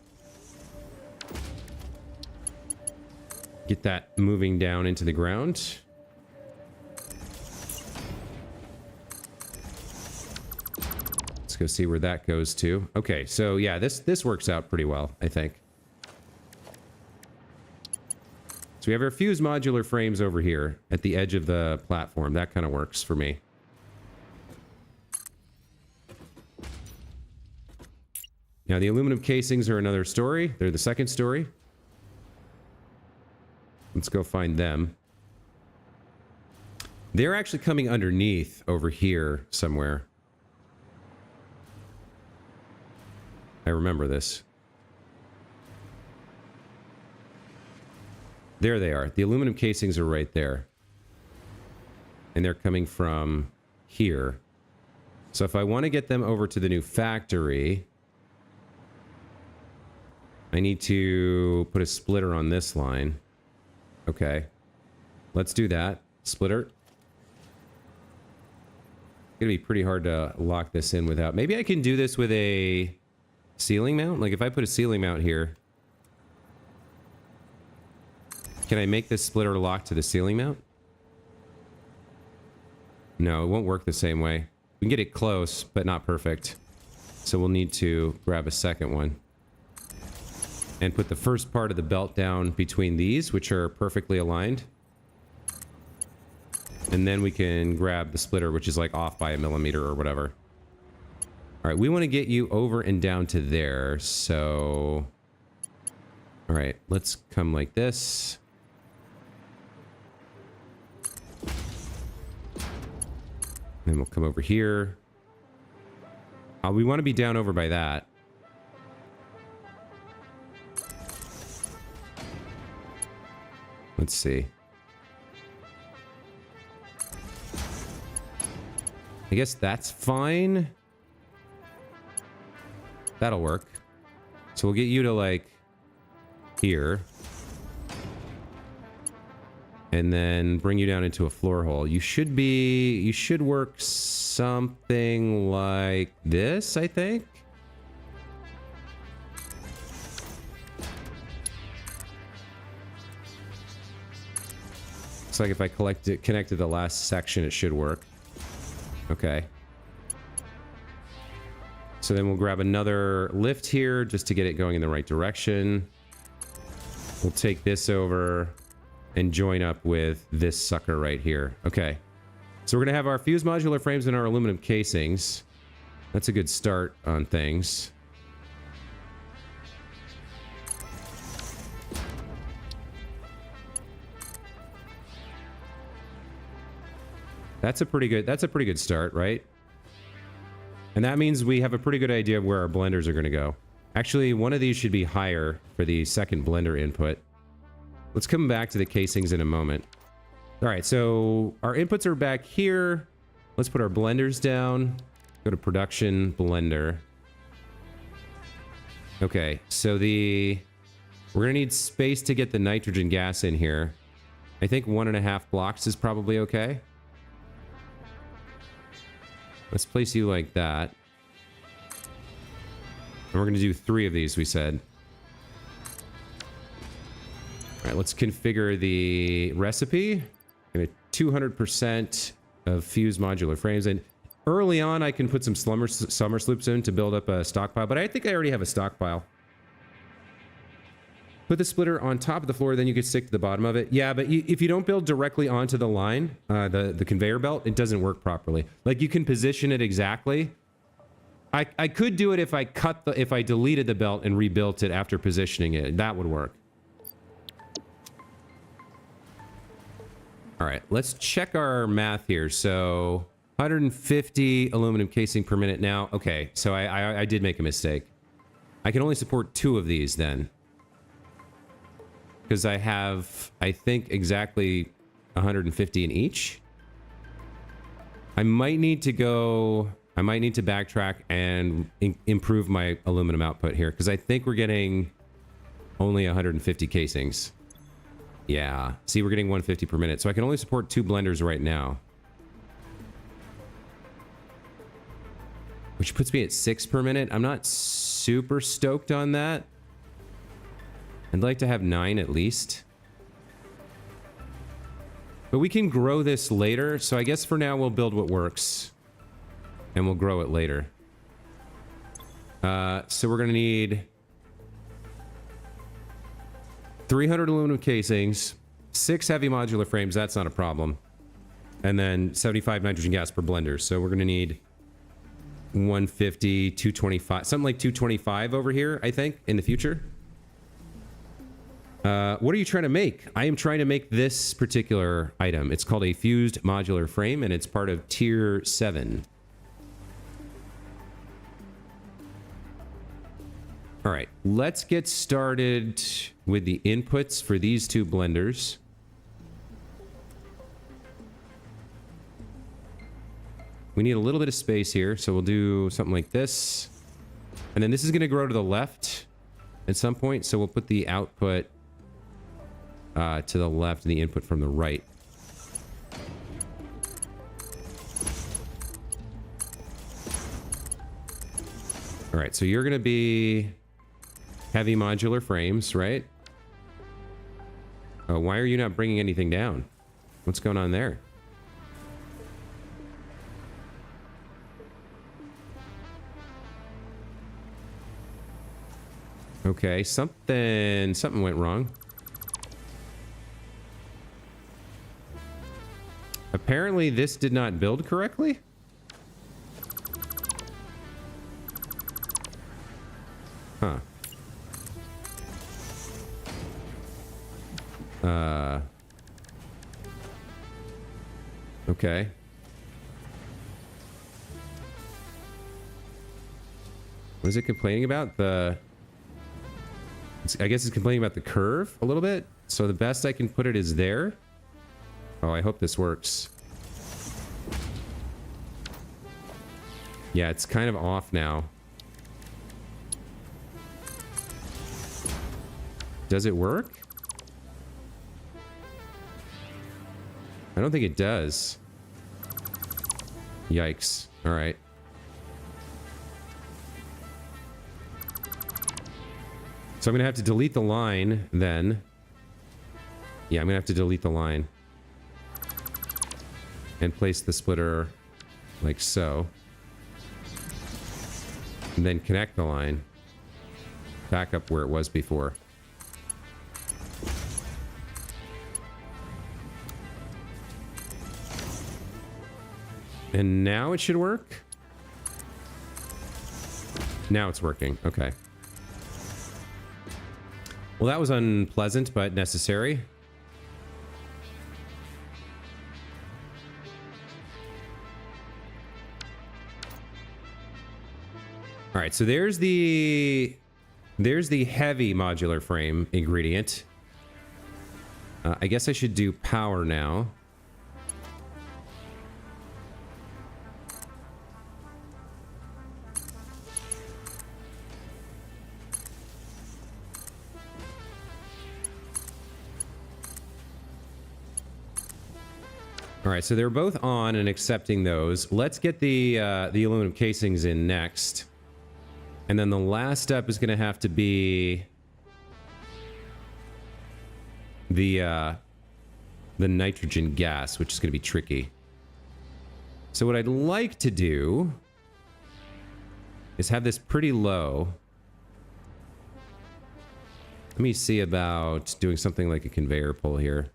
Speaker 1: Get that moving down into the ground. Let's go see where that goes to. Okay, so yeah, this works out pretty well, I think. So we have our Fused Modular Frames over here at the edge of the platform. That kind of works for me. Now, the aluminum casings are another story. They're the second story. Let's go find them. They're actually coming underneath over here somewhere. I remember this. There they are. The aluminum casings are right there. And they're coming from here. So if I want to get them over to the new factory, I need to put a splitter on this line. Okay. Let's do that. Splitter. It's gonna be pretty hard to lock this in without... Maybe I can do this with a ceiling mount? Like if I put a ceiling mount here, can I make this splitter lock to the ceiling mount? No, it won't work the same way. We can get it close, but not perfect. So we'll need to grab a second one. And put the first part of the belt down between these, which are perfectly aligned. And then we can grab the splitter, which is like off by a millimeter or whatever. All right, we want to get you over and down to there, so... All right, let's come like this. Then we'll come over here. We want to be down over by that. Let's see. I guess that's fine. That'll work. So we'll get you to like here. And then bring you down into a floor hole. You should work something like this, I think. Looks like if I connect to the last section, it should work. Okay. So then we'll grab another lift here just to get it going in the right direction. We'll take this over and join up with this sucker right here. Okay. So we're going to have our fused modular frames and our aluminum casings. That's a good start on things. That's a pretty good start, right? And that means we have a pretty good idea of where our blenders are going to go. Actually, one of these should be higher for the second blender input. Let's come back to the casings in a moment. All right, so our inputs are back here. Let's put our blenders down. Go to production blender. Okay, so we're gonna need space to get the nitrogen gas in here. I think 1.5 blocks is probably okay. Let's place you like that. And we're gonna do 3 of these, we said. All right, let's configure the recipe. 200% of fused modular frames. And early on, I can put some summer sloops in to build up a stockpile, but I think I already have a stockpile. Put the splitter on top of the floor, then you could stick to the bottom of it. Yeah, but if you don't build directly onto the line, the conveyor belt, it doesn't work properly. Like, you can position it exactly. I could do it if I deleted the belt and rebuilt it after positioning it. That would work. All right, let's check our math here. So 150 aluminum casing per minute now. Okay, so I did make a mistake. I can only support 2 of these then. Because I have, I think, exactly 150 in each. I might need to backtrack and improve my aluminum output here. Because I think we're getting only 150 casings. Yeah. See, we're getting 150 per minute. So I can only support 2 blenders right now. Which puts me at 6 per minute. I'm not super stoked on that. I'd like to have 9 at least. But we can grow this later. So I guess for now we'll build what works. And we'll grow it later. So we're going to need 300 aluminum casings, 6 heavy modular frames, that's not a problem. And then 75 nitrogen gas per blender. So we're going to need 150, 225, something like 225 over here, I think, in the future. What are you trying to make? I am trying to make this particular item. It's called a Fused Modular Frame, and it's part of Tier 7. All right, let's get started with the inputs for these two blenders. We need a little bit of space here, so we'll do something like this. And then this is going to grow to the left at some point, so we'll put the output to the left and the input from the right. All right, so you're going to be heavy modular frames, right? Oh, why are you not bringing anything down? What's going on there? Okay, something went wrong. Apparently this did not build correctly. Huh. Okay. What is it complaining about? I guess it's complaining about the curve a little bit. So the best I can put it is there. Oh, I hope this works. Yeah, it's kind of off now. Does it work? I don't think it does. Yikes. All right. So I'm going to have to delete the line then. Yeah, I'm going to have to delete the line. And place the splitter like so. And then connect the line back up where it was before. And now it should work. Now it's working. Okay. Well, that was unpleasant, but necessary. All right, so there's the heavy modular frame ingredient. I guess I should do power now. All right, so they're both on and accepting those. Let's get the aluminum casings in next. And then the last step is going to have to be the nitrogen gas, which is going to be tricky. So what I'd like to do is have this pretty low. Let me see about doing something like a conveyor pull here.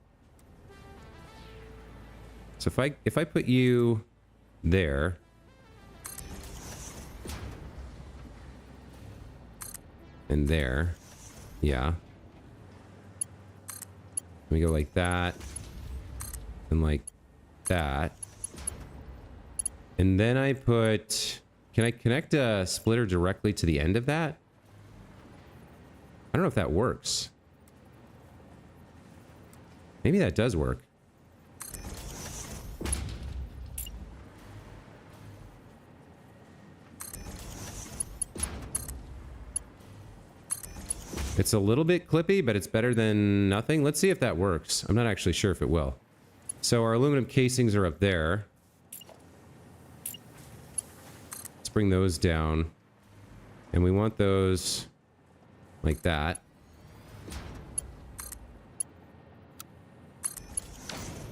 Speaker 1: So if I put you there, and there, yeah. Let me go like that, and like that, and then I put. Can I connect a splitter directly to the end of that? I don't know if that works. Maybe that does work. It's a little bit clippy, but it's better than nothing. Let's see if that works. I'm not actually sure if it will. So our aluminum casings are up there. Let's bring those down. And we want those like that.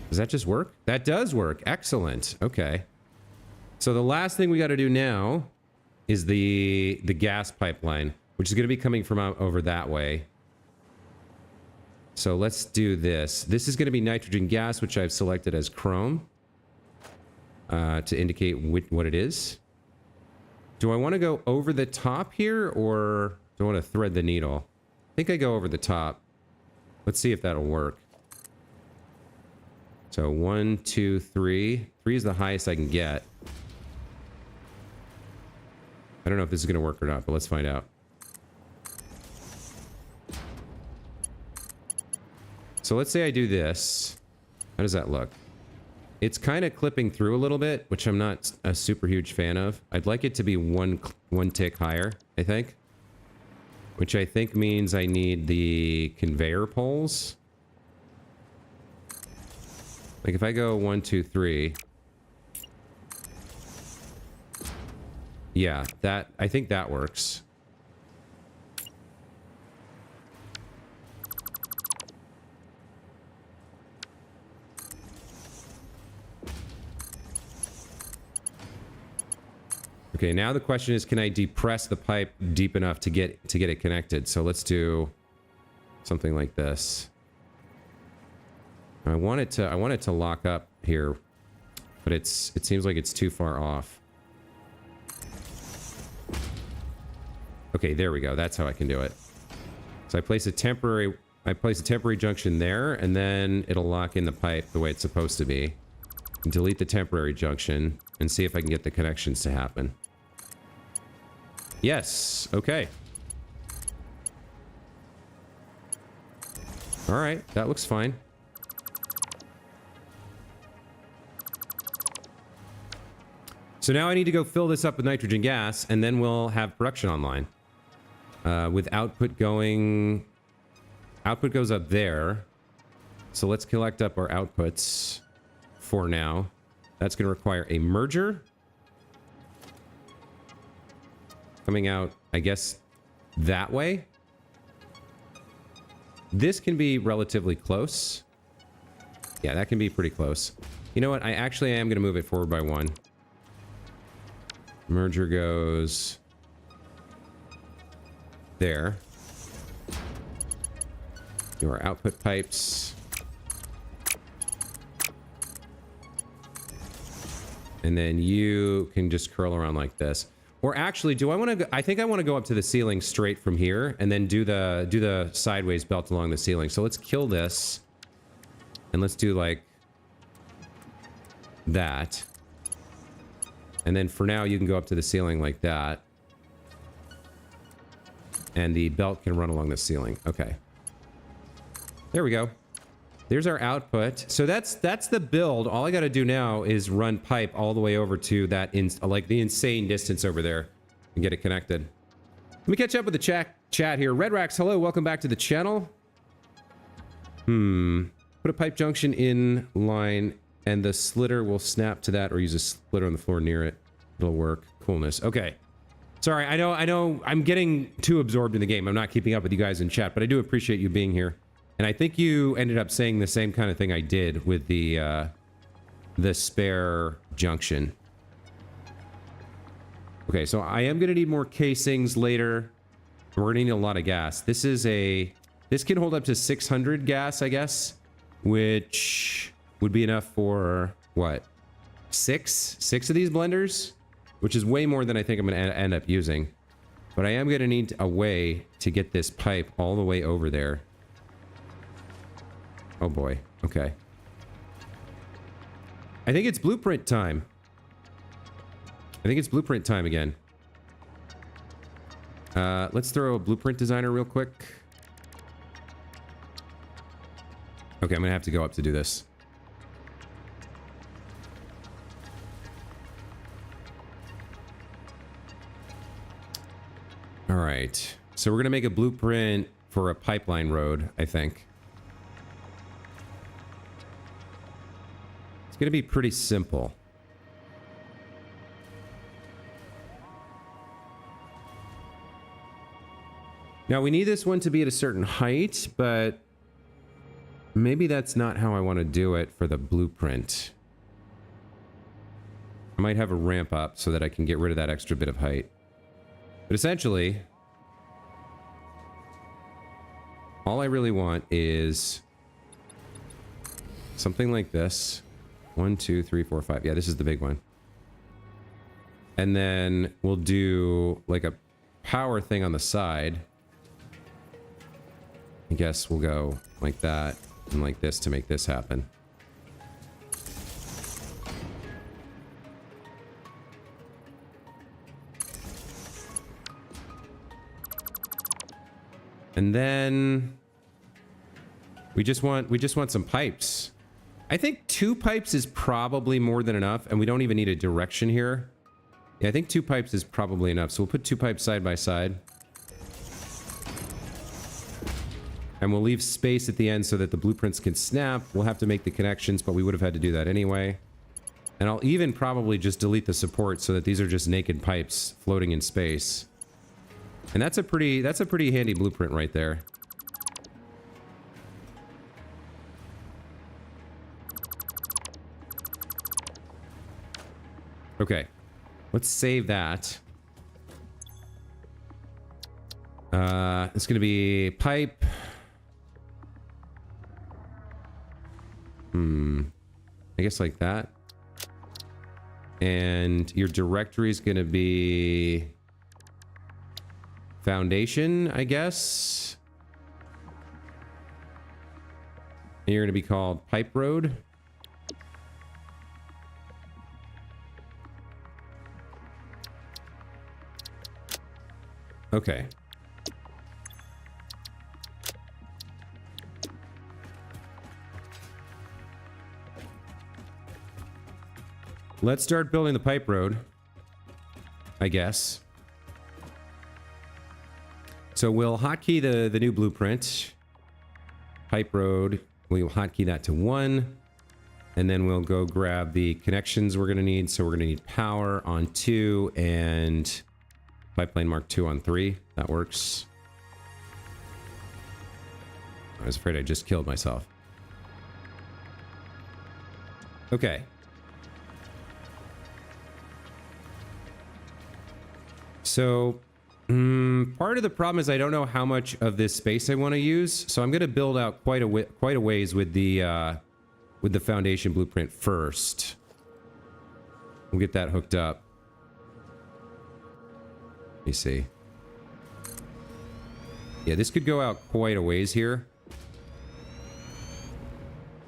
Speaker 1: Does that just work? That does work. Excellent. Okay. So the last thing we got to do now is the gas pipeline, which is going to be coming from out over that way. So let's do this. This is going to be nitrogen gas, which I've selected as chrome to indicate what it is. Do I want to go over the top here, or do I want to thread the needle? I think I go over the top. Let's see if that'll work. So 1, 2, 3. 3 is the highest I can get. I don't know if this is going to work or not, but let's find out. So let's say I do this. How does that look? It's kind of clipping through a little bit, which I'm not a super huge fan of. I'd like it to be one tick higher, I think. Which I think means I need the conveyor poles. Like if I go 1, 2, 3. Yeah, I think that works. Okay, now the question is, can I depress the pipe deep enough to get it connected? So let's do something like this. I want it to lock up here, but it seems like it's too far off. Okay, there we go. That's how I can do it. So I place a temporary junction there, and then it'll lock in the pipe the way it's supposed to be. And delete the temporary junction and see if I can get the connections to happen. Yes. Okay. All right. That looks fine. So now I need to go fill this up with nitrogen gas, and then we'll have production online. With output going... Output goes up there. So let's collect up our outputs for now. That's going to require a merger. Coming out, I guess, that way. This can be relatively close. Yeah, that can be pretty close. You know what? I am going to move it forward by 1. Merger goes there. Your output pipes. And then you can just curl around like this. Or actually, do I want to? I think I want to go up to the ceiling straight from here, and then do the sideways belt along the ceiling. So let's kill this, and let's do like that. And then for now, you can go up to the ceiling like that, and the belt can run along the ceiling. Okay, there we go. There's our output. So that's the build. All I got to do now is run pipe all the way over to that like the insane distance over there and get it connected. Let me catch up with the chat here. Red Rax, hello, welcome back to the channel. Put a pipe junction in line and the slitter will snap to that, or use a slitter on the floor near it. It'll work. Coolness. Okay. Sorry, I know I'm getting too absorbed in the game. I'm not keeping up with you guys in chat, but I do appreciate you being here. And I think you ended up saying the same kind of thing I did with the spare junction. Okay, so I am going to need more casings later. We're going to need a lot of gas. This can hold up to 600 gas, I guess, which would be enough for, what, six of these blenders? Which is way more than I think I'm going to end up using. But I am going to need a way to get this pipe all the way over there. Oh boy. Okay. I think it's blueprint time. I think it's blueprint time again. Let's throw a blueprint designer real quick. Okay, I'm gonna have to go up to do this. All right. So we're gonna make a blueprint for a pipeline road, I think. It's going to be pretty simple. Now, we need this one to be at a certain height, but maybe that's not how I want to do it for the blueprint. I might have a ramp up so that I can get rid of that extra bit of height. But essentially, all I really want is something like this. 1, 2, 3, 4, 5. Yeah, this is the big one. And then we'll do like a power thing on the side. I guess we'll go like that and like this to make this happen. And then we just want some pipes. I think 2 pipes is probably more than enough, and we don't even need a direction here. Yeah, I think 2 pipes is probably enough. So we'll put 2 pipes side by side. And we'll leave space at the end so that the blueprints can snap. We'll have to make the connections, but we would have had to do that anyway. And I'll even probably just delete the support so that these are just naked pipes floating in space. And that's a pretty handy blueprint right there. Okay. Let's save that. It's going to be pipe. I guess like that. And your directory is going to be foundation, I guess. And you're going to be called pipe road. Okay. Let's start building the pipe road, I guess. So we'll hotkey the new blueprint. Pipe road, we'll hotkey that to 1. And then we'll go grab the connections we're going to need. So we're going to need power on 2 and pipeline mark 2 on 3. That works. I was afraid I just killed myself. Okay. So, part of the problem is I don't know how much of this space I want to use. So I'm going to build out quite a ways with the foundation blueprint first. We'll get that hooked up. Let me see. Yeah, this could go out quite a ways here.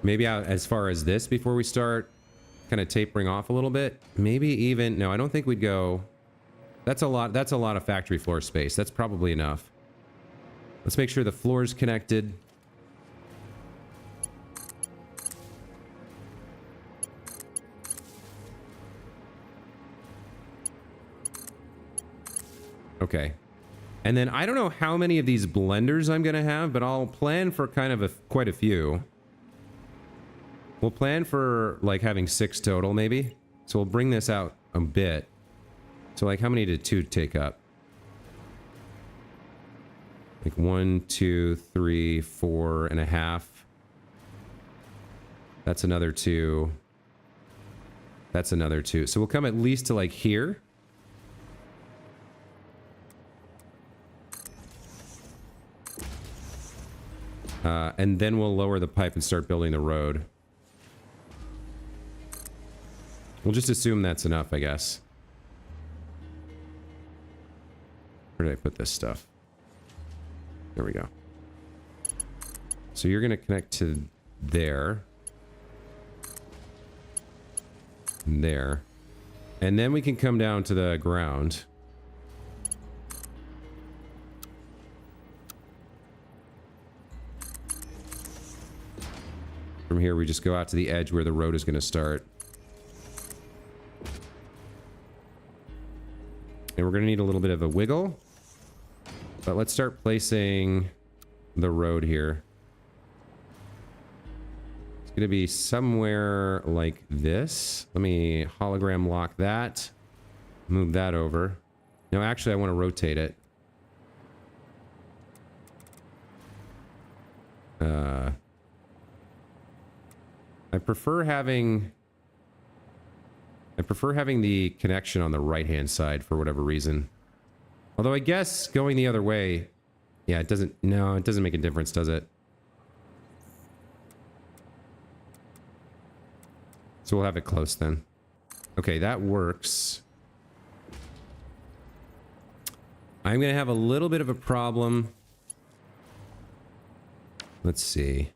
Speaker 1: Maybe out as far as this before we start kind of tapering off a little bit. Maybe even... No, I don't think we'd go... That's a lot of factory floor space. That's probably enough. Let's make sure the floor's connected. Okay. And then I don't know how many of these blenders I'm going to have, but I'll plan for kind of quite a few. We'll plan for like having 6 total maybe. So we'll bring this out a bit. So like how many did 2 take up? Like 1, 2, 3, 4.5. That's another 2. That's another 2. So we'll come at least to like here. And then we'll lower the pipe and start building the road. We'll just assume that's enough, I guess. Where did I put this stuff? There we go. So you're going to connect to there. And there. And then we can come down to the ground. From here, we just go out to the edge where the road is going to start. And we're going to need a little bit of a wiggle. But let's start placing the road here. It's going to be somewhere like this. Let me hologram lock that. Move that over. No, actually, I want to rotate it. I prefer having the connection on the right-hand side for whatever reason. Although I guess going the other way, yeah, it doesn't make a difference, does it? So we'll have it close then. Okay, that works. I'm going to have a little bit of a problem. Let's see.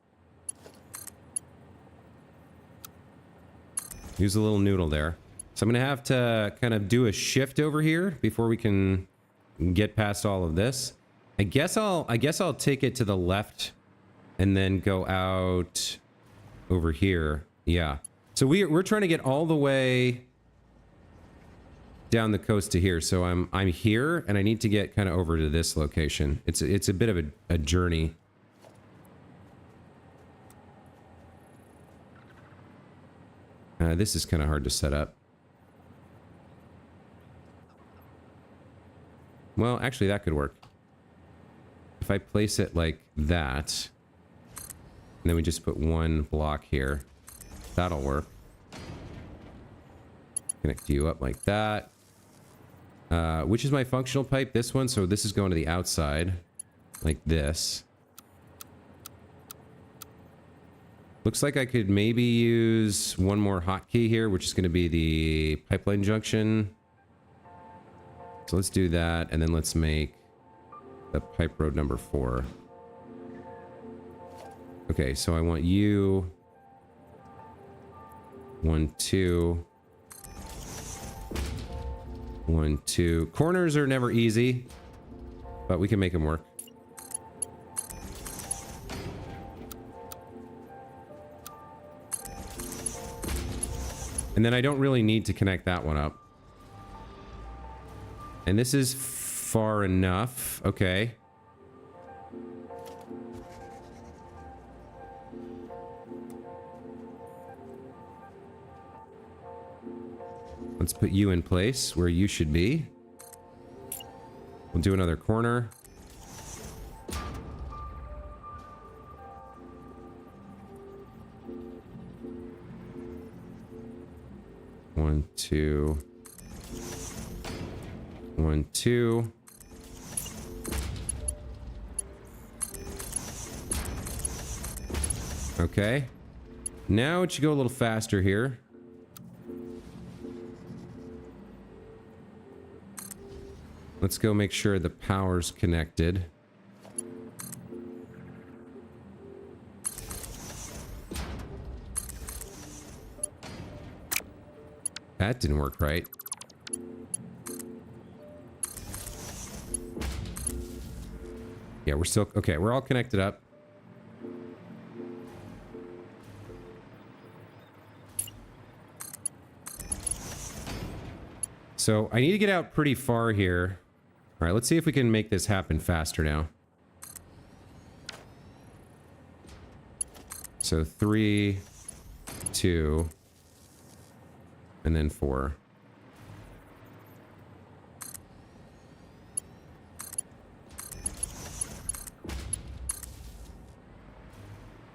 Speaker 1: Use a little noodle there. So I'm going to have to kind of do a shift over here before we can get past all of this. I guess I'll take it to the left and then go out over here. Yeah. So we're trying to get all the way down the coast to here. So I'm here and I need to get kind of over to this location. It's a bit of a journey. This is kind of hard to set up. Well, actually that could work. If I place it like that, and then we just put one block here, that'll work. Connect you up like that. Which is my functional pipe? This one. So this is going to the outside, like this. Looks like I could maybe use one more hotkey here, which is going to be the pipeline junction. So let's do that, and then let's make the pipe road number 4. Okay, so I want you 1, 2, 1, 2. Corners are never easy, but we can make them work. And then I don't really need to connect that one up. And this is far enough. Okay. Let's put you in place where you should be. We'll do another corner. One, two. 1, 2. Okay. Now it should go a little faster here. Let's go make sure the power's connected. That didn't work right. Yeah, we're still... Okay, we're all connected up. So, I need to get out pretty far here. Alright, let's see if we can make this happen faster now. So, 3, 2, and then 4.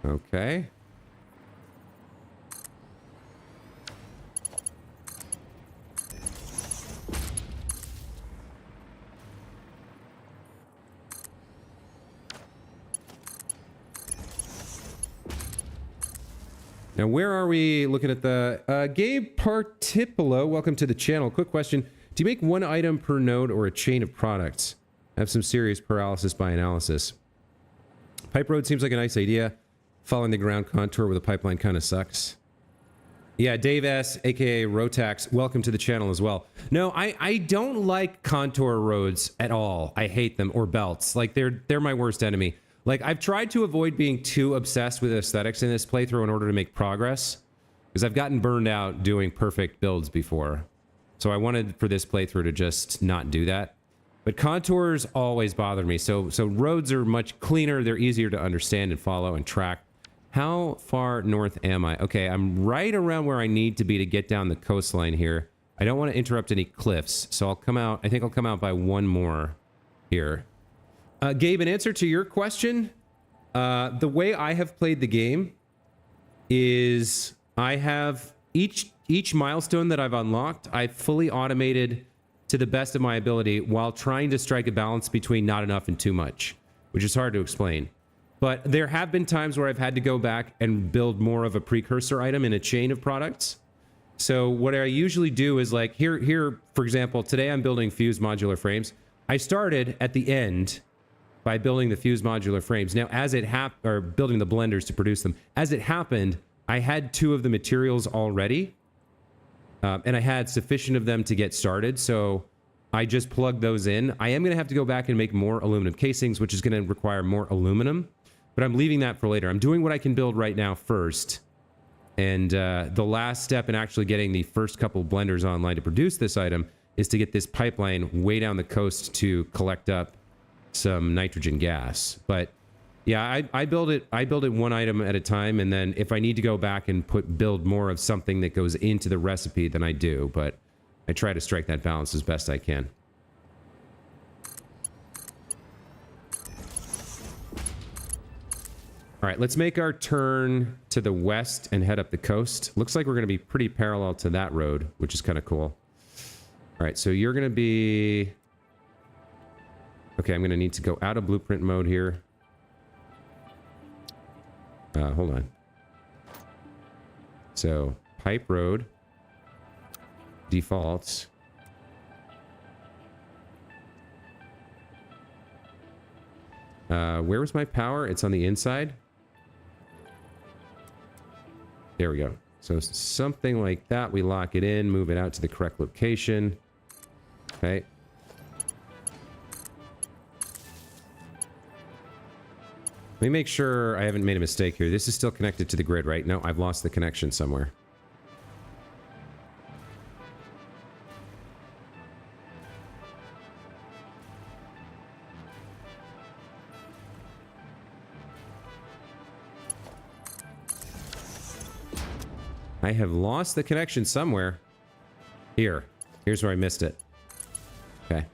Speaker 1: Okay. Now, where are we looking at the... Gabe Partipolo, welcome to the channel. Quick question. Do you make one item per node or a chain of products? I have some serious paralysis by analysis. Pipe road seems like a nice idea. Following the ground contour with a pipeline kind of sucks. Yeah, Dave S, aka Rotax, welcome to the channel as well. No, I don't like contour roads at all. I hate them, or belts. Like, they're my worst enemy. Like, I've tried to avoid being too obsessed with aesthetics in this playthrough in order to make progress, because I've gotten burned out doing perfect builds before. So I wanted for this playthrough to just not do that. But contours always bother me. So roads are much cleaner. They're easier to understand and follow and track. How far north am I? Okay, I'm right around where I need to be to get down the coastline here. I don't want to interrupt any cliffs, so I'll come out. I think I'll come out by one more here. Gabe, in answer to your question, the way I have played the game is I have each milestone that I've unlocked, I've fully automated to the best of my ability while trying to strike a balance between not enough and too much, which is hard to explain. But there have been times where I've had to go back and build more of a precursor item in a chain of products. So what I usually do is, like, here, for example, today I'm building Fused Modular Frames. I started at the end by building the fused modular frames. Now, as it or building the blenders to produce them. As it happened, I had 2 of the materials already, and I had sufficient of them to get started. So I just plugged those in. I am going to have to go back and make more aluminum casings, which is going to require more aluminum, but I'm leaving that for later. I'm doing what I can build right now first. And the last step in actually getting the first couple blenders online to produce this item is to get this pipeline way down the coast to collect up some nitrogen gas. But yeah, I build it one item at a time, and then if I need to go back and build more of something that goes into the recipe, then I do. But I try to strike that balance as best I can. All right, let's make our turn to the west and head up the coast. Looks like we're going to be pretty parallel to that road, which is kind of cool. All right, so you're going to be... Okay, I'm going to need to go out of blueprint mode here. Hold on. So, pipe road. Defaults. Where was my power? It's on the inside. There we go. So something like that. We lock it in, move it out to the correct location. Okay. Let me make sure I haven't made a mistake here. This is still connected to the grid, right? No, I've lost the connection somewhere. I have lost the connection somewhere. Here. Here's where I missed it. Okay.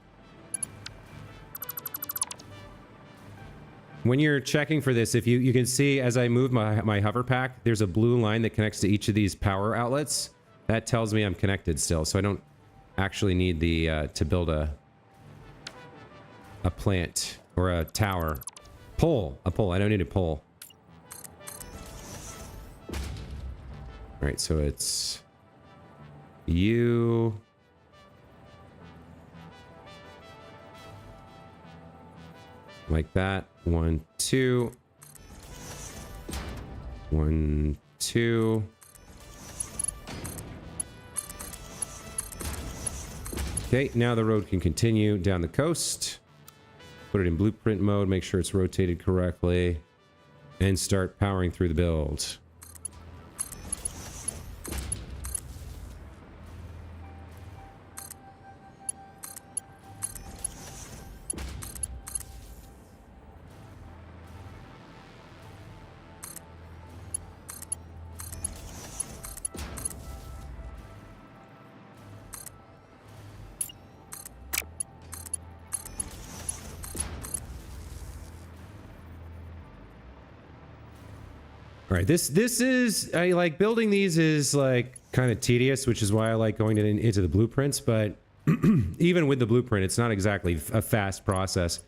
Speaker 1: When you're checking for this, if you can see as I move my hover pack, there's a blue line that connects to each of these power outlets. That tells me I'm connected still, so I don't actually need the to build a plant or a tower. Pole. A pole. I don't need a pole. All right, so it's you. Like that. 1, 2. 1, 2. Okay, now the road can continue down the coast. Put it in blueprint mode, make sure it's rotated correctly, and start powering through the build. All right, this is, I like building these is like kind of tedious, which is why I like going into the blueprints, but even with the blueprint, it's not exactly a fast process.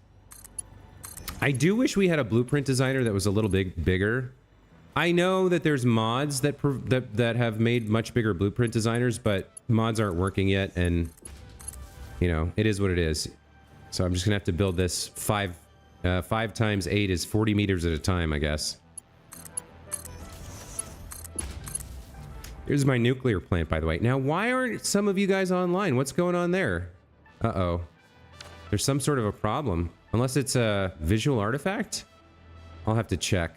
Speaker 1: I do wish we had a blueprint designer that was a little bigger. I know that there's mods that have made much bigger blueprint designers, but mods aren't working yet, and you know, it is what it is. So I'm just gonna have to build this 5 times 8 is 40 meters at a time, I guess. Here's my nuclear plant, by the way. Now, why aren't some of you guys online? What's going on there? Uh-oh. There's some sort of a problem. Unless it's a visual artifact? I'll have to check.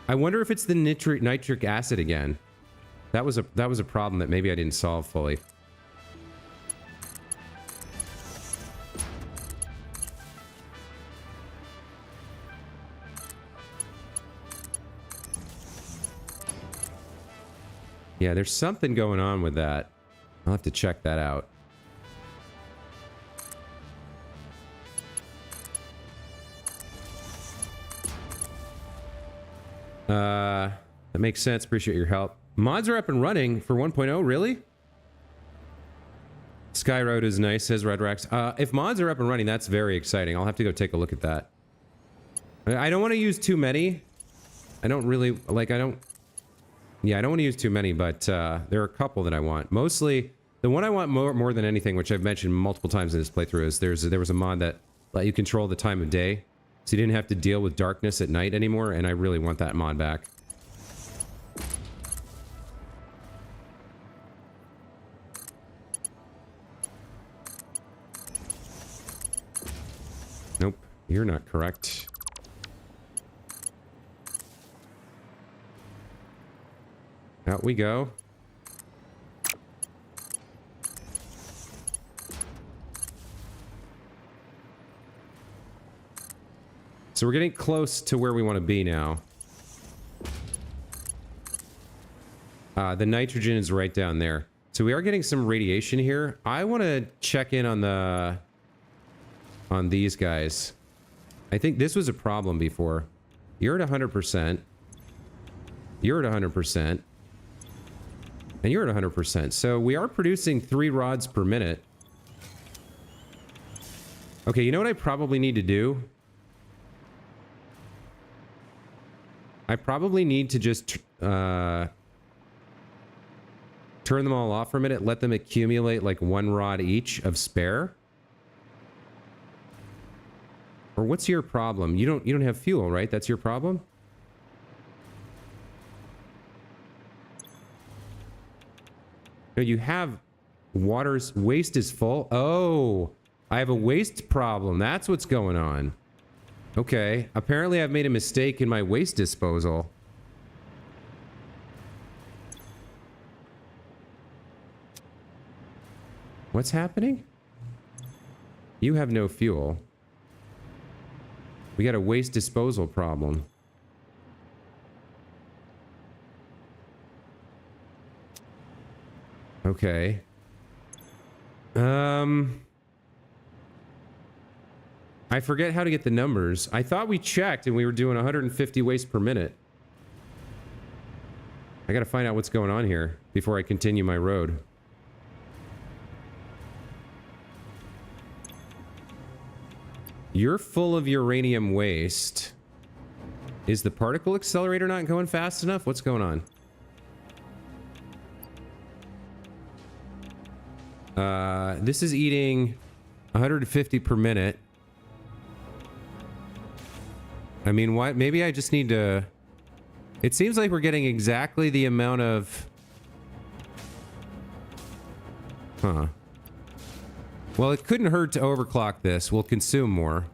Speaker 1: I wonder if it's the nitric acid again. That was a problem that maybe I didn't solve fully. Yeah, there's something going on with that. I'll have to check that out. That makes sense. Appreciate your help. Mods are up and running for 1.0, really? Sky Road is nice, says Redrax. If mods are up and running, that's very exciting. I'll have to go take a look at that. I don't want to use too many. I don't really, like, I don't want to use too many, but there are a couple that I want. Mostly The one I want more than anything, which I've mentioned multiple times in this playthrough, is there was a mod that let you control the time of day, so you didn't have to deal with darkness at night anymore, and I really want that mod back. Nope, you're not correct. Out we go. So we're getting close to where we want to be now. The nitrogen is right down there. So we are getting some radiation here. I want to check in on these guys. I think this was a problem before. You're at 100%. You're at 100%. And you're at 100%. So we are producing 3 rods per minute. Okay, you know what I probably need to do? I probably need to just turn them all off for a minute, let them accumulate like 1 rod each of spare. Or what's your problem? You don't have fuel, right? That's your problem? No, you have water's waste is full. Oh, I have a waste problem. That's what's going on. Okay, apparently I've made a mistake in my waste disposal. What's happening? You have no fuel. We got a waste disposal problem. Okay. I forget how to get the numbers. I thought we checked and we were doing 150 waste per minute. I gotta find out what's going on here before I continue my road. You're full of uranium waste. Is the particle accelerator not going fast enough? What's going on? This is eating 150 per minute. I mean, what? Maybe I just need to... It seems like we're getting exactly the amount of... Huh. Well, it couldn't hurt to overclock this. We'll consume more.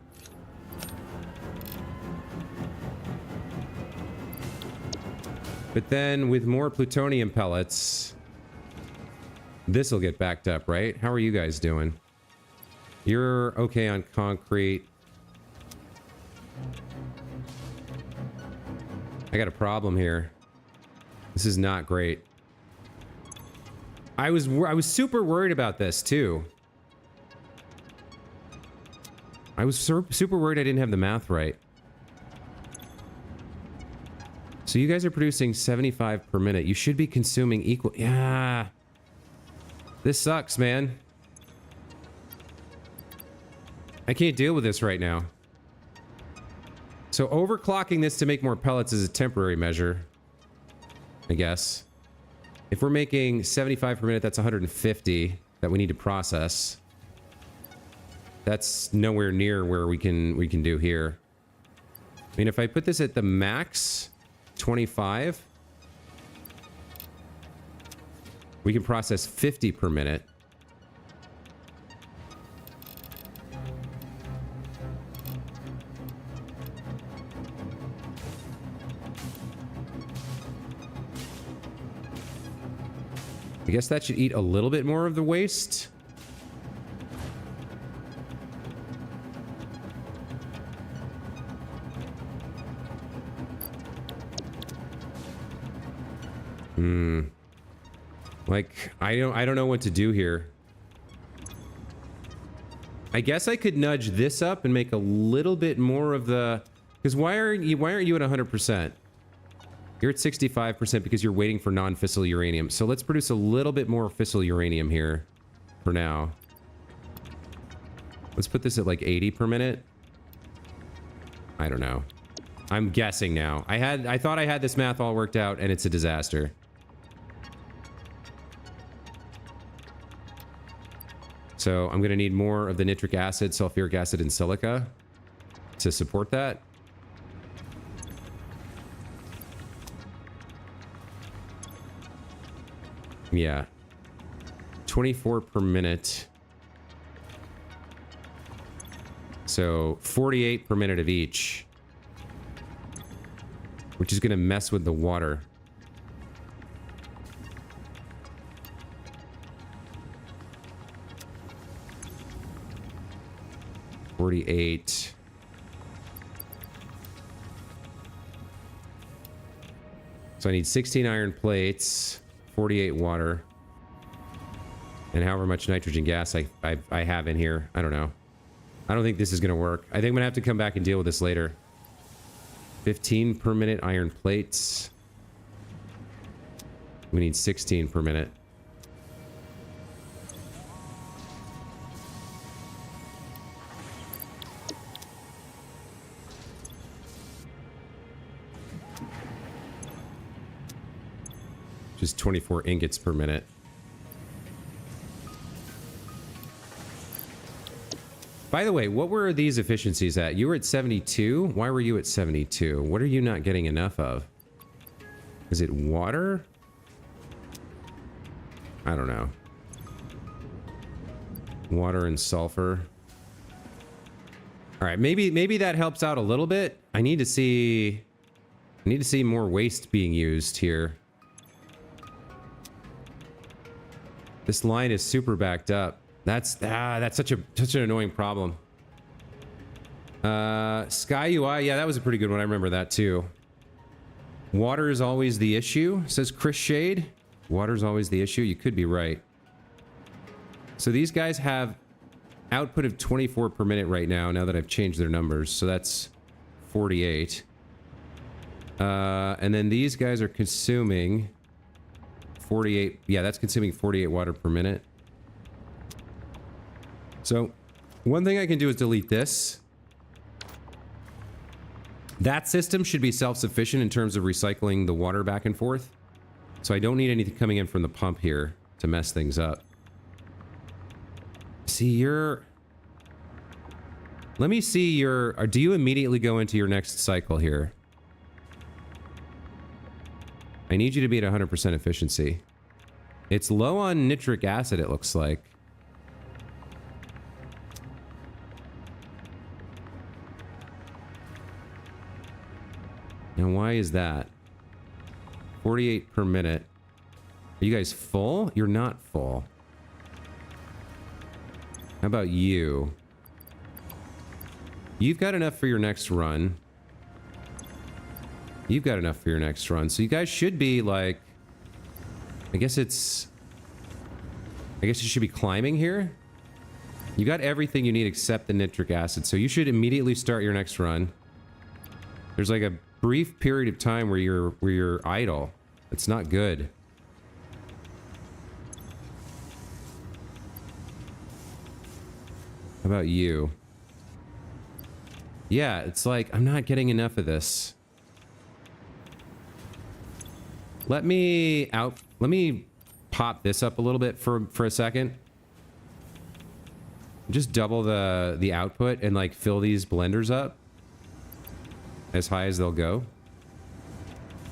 Speaker 1: But then, with more plutonium pellets... This will get backed up, right? How are you guys doing? You're okay on concrete. I got a problem here. This is not great. I was super worried about this too. I was super worried I didn't have the math right. So you guys are producing 75 per minute. You should be consuming equal. Yeah. This sucks, man. I can't deal with this right now. So overclocking this to make more pellets is a temporary measure, I guess. If we're making 75 per minute, that's 150 that we need to process. That's nowhere near where we can do here. I mean, if I put this at the max, 25, we can process 50 per minute. I guess that should eat a little bit more of the waste. Like, I don't know what to do here. I guess I could nudge this up and make a little bit more of the... Because why aren't you at 100%? You're at 65% because you're waiting for non-fissile uranium. So let's produce a little bit more fissile uranium here for now. Let's put this at like 80 per minute. I don't know. I'm guessing now. I thought I had this math all worked out and it's a disaster. So I'm going to need more of the nitric acid, sulfuric acid, and silica to support that. Yeah. 24 per minute. So 48 per minute of each. Which is going to mess with the water. $48. So I need 16 iron plates, 48 water, and however much nitrogen gas I have in here. I don't know. I don't think this is going to work. I think I'm going to have to come back and deal with this later. 15 per minute iron plates. We need 16 per minute. Just 24 ingots per minute. By the way, what were these efficiencies at? You were at 72? Why were you at 72? What are you not getting enough of? Is it water? I don't know. Water and sulfur. All right, maybe that helps out a little bit. I need to see more waste being used here. This line is super backed up. That's such an annoying problem. Sky UI, yeah, that was a pretty good one. I remember that too. Water is always the issue, says Chris Shade. Water's always the issue. You could be right. So these guys have output of 24 per minute right now that I've changed their numbers. So that's 48. And then these guys are consuming 48. Yeah, that's consuming 48 water per minute. So one thing I can do is delete this. That system should be self-sufficient in terms of recycling the water back and forth. So I don't need anything coming in from the pump here to mess things up. See, let me see your... do you immediately go into your next cycle here? I need you to be at 100% efficiency. It's low on nitric acid, it looks like. Now, why is that? 48 per minute. Are you guys full? You're not full. How about you? You've got enough for your next run. You've got enough for your next run. So you guys should be like... I guess you should be climbing here. You got everything you need except the nitric acid. So you should immediately start your next run. There's like a brief period of time where you're idle. It's not good. How about you? Yeah, it's like I'm not getting enough of this. Let me pop this up a little bit for a second. Just double the output and like fill these blenders up as high as they'll go.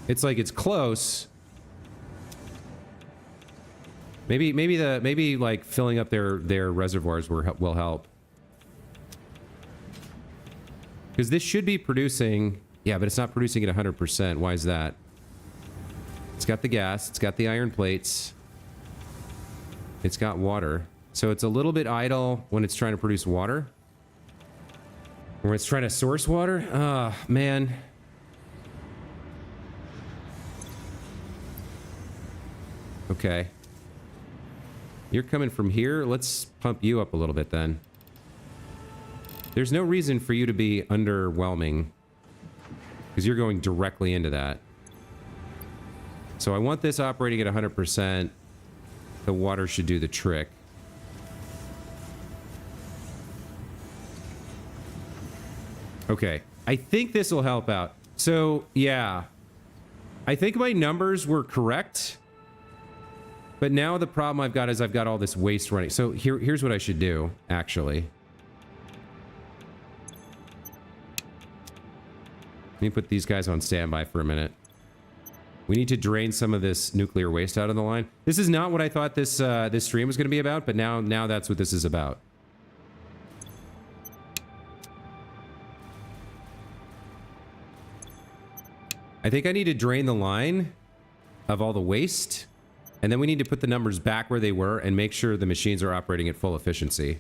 Speaker 1: It's like it's close. Maybe like filling up their reservoirs will help. Because this should be producing, yeah, but it's not producing at 100%. Why is that? It's got the gas, it's got the iron plates, it's got water. So it's a little bit idle when it's trying to produce water. When it's trying to source water. Ah, man. Okay. You're coming from here. Let's pump you up a little bit then. There's no reason for you to be underwhelming, because you're going directly into that. So I want this operating at 100%. The water should do the trick. Okay, I think this will help out. So, yeah. I think my numbers were correct. But now the problem I've got is I've got all this waste running. So here's what I should do, actually. Let me put these guys on standby for a minute. We need to drain some of this nuclear waste out of the line. This is not what I thought this this stream was going to be about, but now that's what this is about. I think I need to drain the line of all the waste, and then we need to put the numbers back where they were and make sure the machines are operating at full efficiency.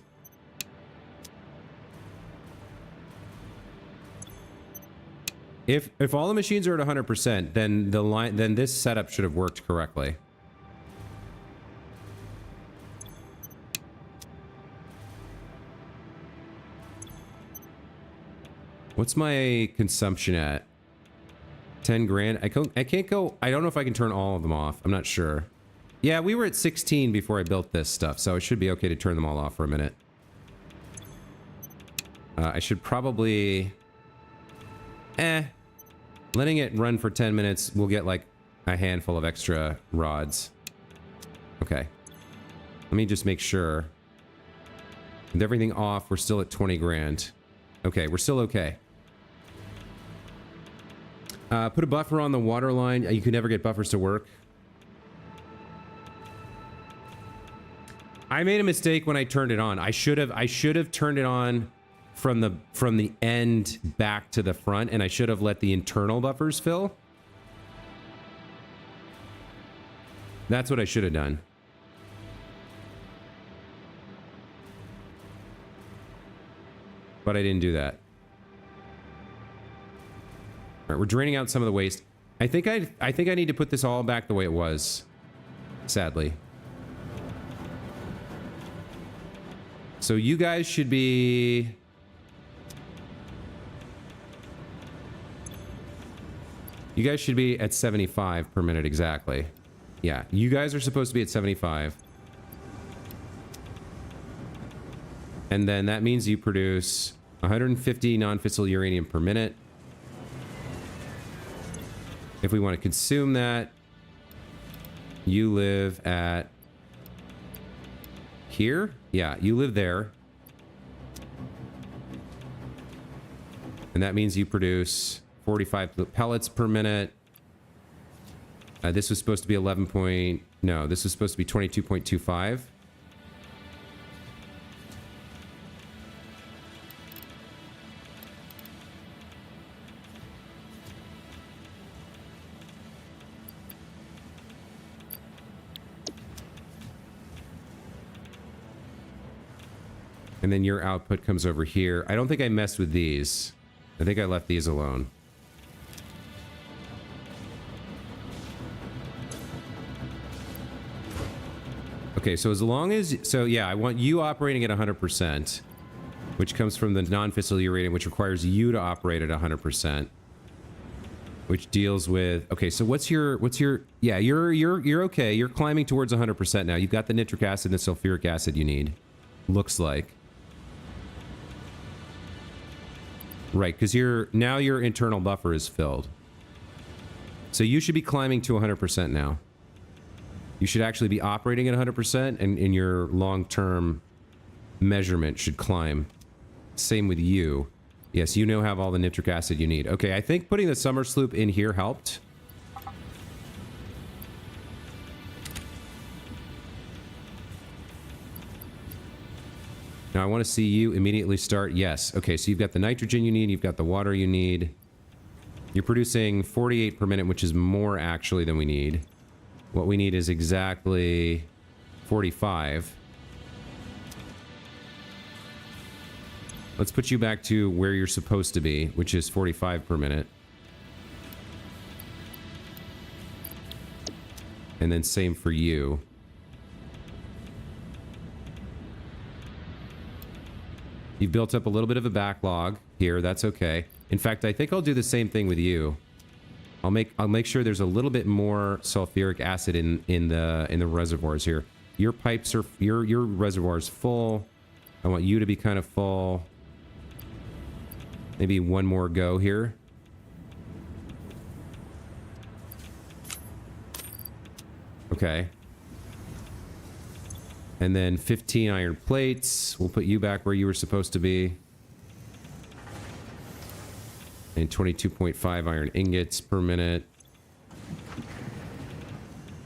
Speaker 1: If all the machines are at 100%, then this setup should have worked correctly. What's my consumption at? 10 grand. I can't go. I don't know if I can turn all of them off. I'm not sure. Yeah, we were at 16 before I built this stuff, so it should be okay to turn them all off for a minute. I should probably... Letting it run for 10 minutes, we'll get like a handful of extra rods. Okay. Let me just make sure. With everything off, we're still at 20 grand. Okay, we're still okay. Put a buffer on the water line. You can never get buffers to work. I made a mistake when I turned it on. I should have turned it on from the end back to the front, and I should have let the internal buffers fill. That's what I should have done. But I didn't do that. All right, we're draining out some of the waste. I think I need to put this all back the way it was. Sadly. So you guys should be... You guys should be at 75 per minute exactly. Yeah, you guys are supposed to be at 75. And then that means you produce 150 non-fissile uranium per minute. If we want to consume that, you live at... Here? Yeah, you live there. And that means you produce 45 pellets per minute. This was supposed to be 11 point... No, this was supposed to be 22.25. And then your output comes over here. I don't think I messed with these. I think I left these alone. Okay, so as long as... So yeah, I want you operating at 100%, which comes from the non-fissile uranium, which requires you to operate at 100%, which deals with... Okay, so what's your... Yeah, you're okay. You're climbing towards 100% now. You've got the nitric acid and the sulfuric acid you need. Looks like. Right, because now your internal buffer is filled. So you should be climbing to 100% now. You should actually be operating at 100%, and in your long-term measurement should climb. Same with you. Yes, you now have all the nitric acid you need. Okay, I think putting the summer sloop in here helped. Now I want to see you immediately start. Yes. Okay, so you've got the nitrogen you need, you've got the water you need. You're producing 48 per minute, which is more actually than we need. What we need is exactly 45. Let's put you back to where you're supposed to be, which is 45 per minute. And then same for you. You've built up a little bit of a backlog here. That's okay. In fact, I think I'll do the same thing with you. I'll make sure there's a little bit more sulfuric acid in the reservoirs here. Your pipes are your reservoir's full. I want you to be kind of full. Maybe one more go here. Okay. And then 15 iron plates. We'll put you back where you were supposed to be. And 22.5 iron ingots per minute.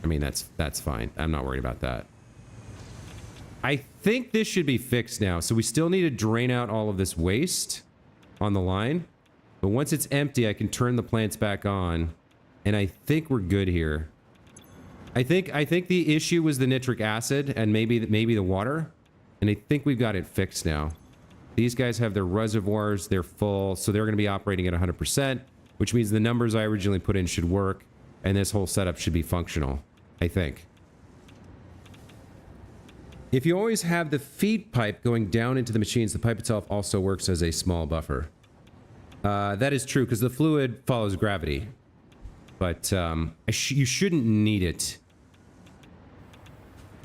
Speaker 1: I mean, that's fine. I'm not worried about that. I think this should be fixed now. So we still need to drain out all of this waste on the line. But once it's empty, I can turn the plants back on. And I think we're good here. I think the issue was the nitric acid and maybe the water. And I think we've got it fixed now. These guys have their reservoirs. They're full. So they're going to be operating at 100%. Which means the numbers I originally put in should work. And this whole setup should be functional. I think. If you always have the feed pipe going down into the machines, the pipe itself also works as a small buffer. That is true, because the fluid follows gravity. But you shouldn't need it.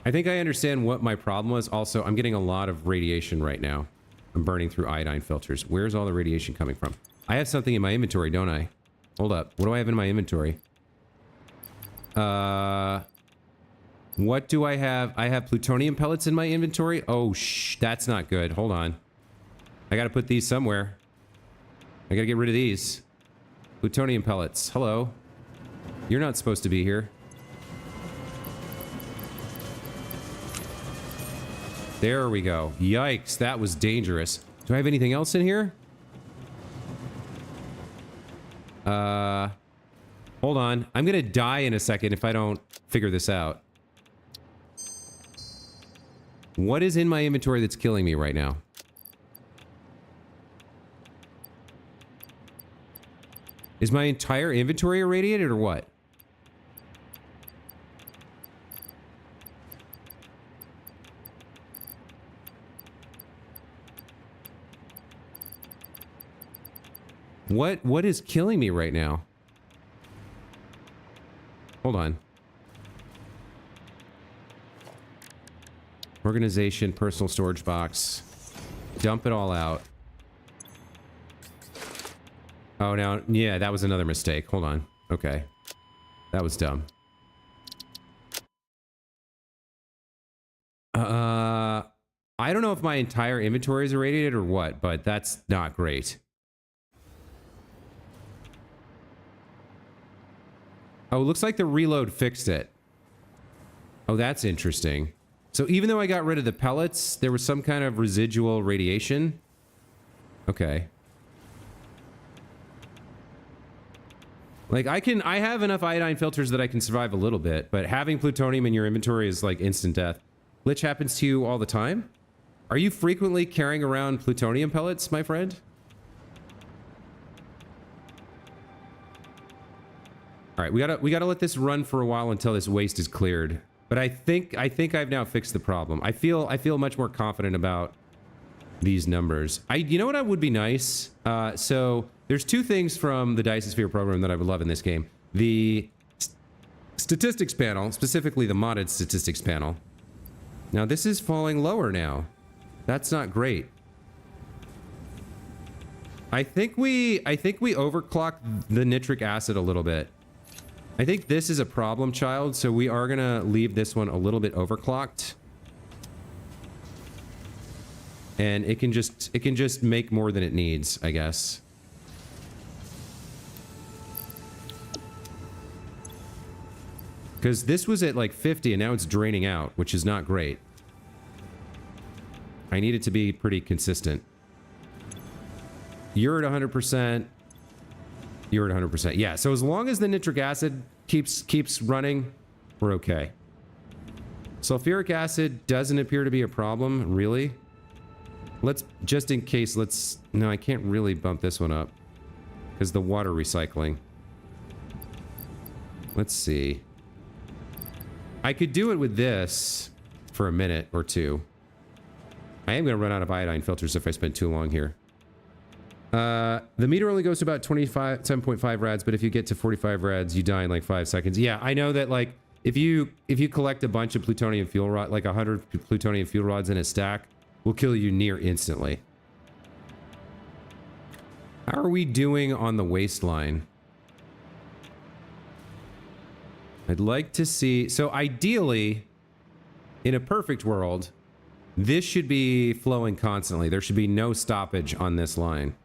Speaker 1: I think I understand what my problem was. Also, I'm getting a lot of radiation right now. I'm burning through iodine filters. Where's all the radiation coming from? I have something in my inventory, don't I? Hold up. What do I have in my inventory? What do I have? I have plutonium pellets in my inventory. Oh, that's not good. Hold on. I gotta put these somewhere. I gotta get rid of these. Plutonium pellets. Hello. You're not supposed to be here. There we go. Yikes, that was dangerous. Do I have anything else in here? Hold on. I'm gonna die in a second if I don't figure this out. What is in my inventory that's killing me right now? Is my entire inventory irradiated or what? What is killing me right now? Hold on. Organization, personal storage box. Dump it all out. Oh, now, yeah, that was another mistake. Hold on. Okay. That was dumb. I don't know if my entire inventory is irradiated or what, but that's not great. Oh, it looks like the reload fixed it. Oh, that's interesting. So even though I got rid of the pellets, there was some kind of residual radiation. Okay. Like, I have enough iodine filters that I can survive a little bit, but having plutonium in your inventory is like instant death. Glitch happens to you all the time? Are you frequently carrying around plutonium pellets, my friend? All right, we gotta let this run for a while until this waste is cleared. But I think I've now fixed the problem. I feel much more confident about these numbers. You know what would be nice? So there's two things from the Dysosphere program that I would love in this game. The statistics panel, specifically the modded statistics panel. Now this is falling lower now. That's not great. I think we overclocked the nitric acid a little bit. I think this is a problem child, so we are gonna leave this one a little bit overclocked. And it can just make more than it needs, I guess. Because this was at like 50 and now it's draining out, which is not great. I need it to be pretty consistent. You're at 100%. You're at 100%. Yeah, so as long as the nitric acid keeps running, we're okay. Sulfuric acid doesn't appear to be a problem, really. Let's, just in case, no, I can't really bump this one up. Because the water recycling. Let's see. I could do it with this for a minute or two. I am going to run out of iodine filters if I spend too long here. The meter only goes to about 7.5 rads, but if you get to 45 rads, you die in like 5 seconds. Yeah, I know that, like, if you collect a bunch of plutonium fuel rod, like 100 plutonium fuel rods in a stack, will kill you near instantly. How are we doing on the waistline? I'd like to see... So ideally, in a perfect world, this should be flowing constantly. There should be no stoppage on this line.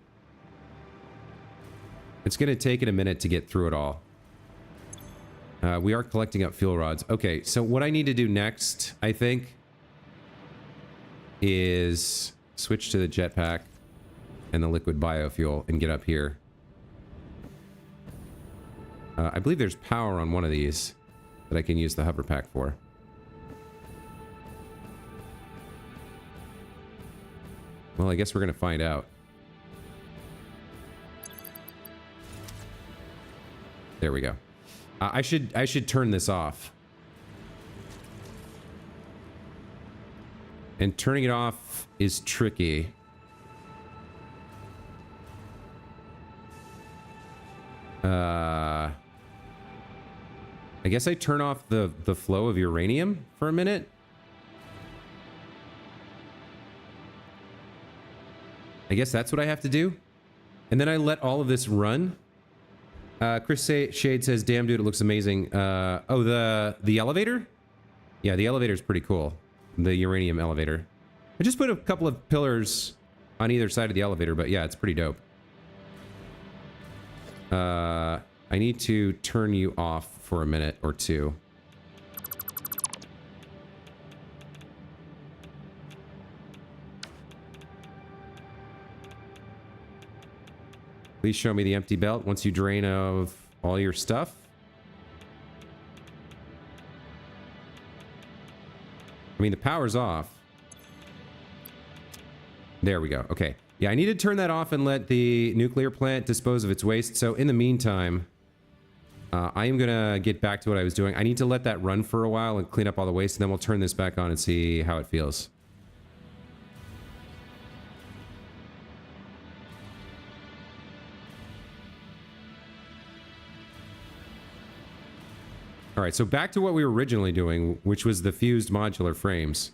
Speaker 1: It's going to take it a minute to get through it all. We are collecting up fuel rods. Okay, so what I need to do next, I think, is switch to the jetpack and the liquid biofuel and get up here. I believe there's power on one of these that I can use the hover pack for. Well, I guess we're going to find out. There we go. I should turn this off. And turning it off is tricky. I guess I turn off the flow of uranium for a minute. I guess that's what I have to do. And then I let all of this run. Chris Shade says, damn dude, it looks amazing. Oh, the elevator? Yeah, the elevator is pretty cool. The uranium elevator. I just put a couple of pillars on either side of the elevator, but yeah, it's pretty dope. I need to turn you off for a minute or two. Please show me the empty belt once you drain of all your stuff. I mean, the power's off. There we go. Okay. Yeah, I need to turn that off and let the nuclear plant dispose of its waste. So in the meantime, I am going to get back to what I was doing. I need to let that run for a while and clean up all the waste, and then we'll turn this back on and see how it feels. All right, so back to what we were originally doing, which was the fused modular frames.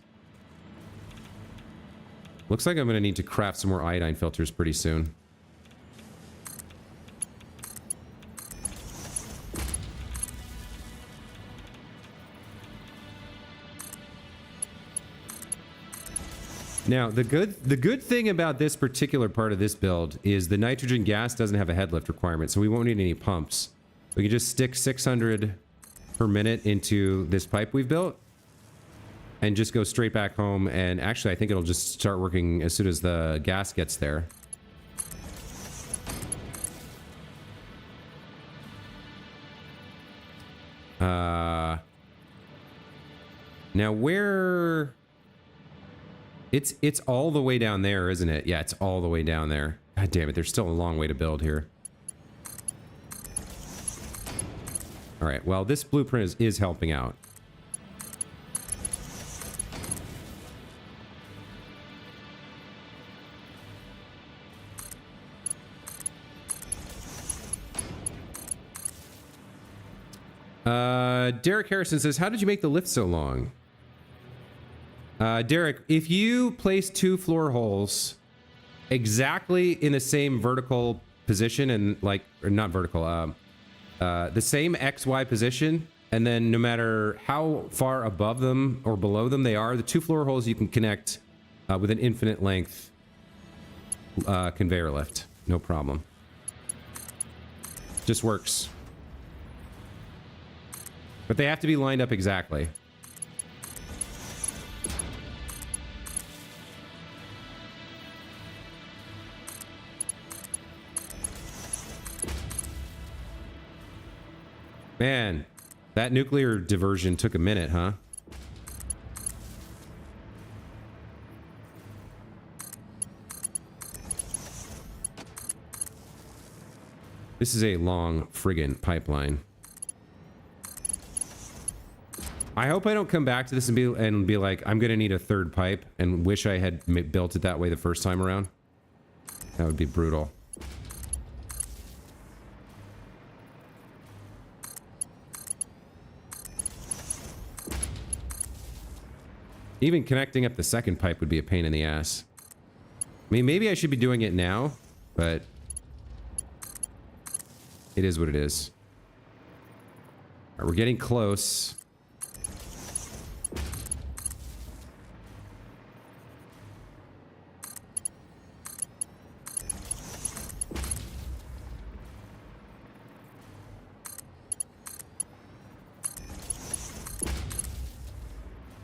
Speaker 1: Looks like I'm going to need to craft some more iodine filters pretty soon. Now, the good thing about this particular part of this build is the nitrogen gas doesn't have a head lift requirement, so we won't need any pumps. We can just stick 600 per minute into this pipe we've built and just go straight back home. And actually, I think it'll just start working as soon as the gas gets there. Now where... It's all the way down there, isn't it? Yeah, it's all the way down there. God damn it, there's still a long way to build here. All right, well, this blueprint is helping out. Derek Harrison says, how did you make the lift so long? Derek, if you place 2 floor holes exactly in the same vertical position and like, or not vertical, the same XY position, and then no matter how far above them or below them they are, the 2 floor holes you can connect with an infinite length conveyor lift. No problem. Just works. But they have to be lined up exactly. Man, that nuclear diversion took a minute, huh? This is a long friggin' pipeline. I hope I don't come back to this and be like, I'm gonna need a 3rd pipe and wish I had built it that way the first time around. That would be brutal. Even connecting up the 2nd pipe would be a pain in the ass. I mean, maybe I should be doing it now, but it is what it is. All right, we're getting close.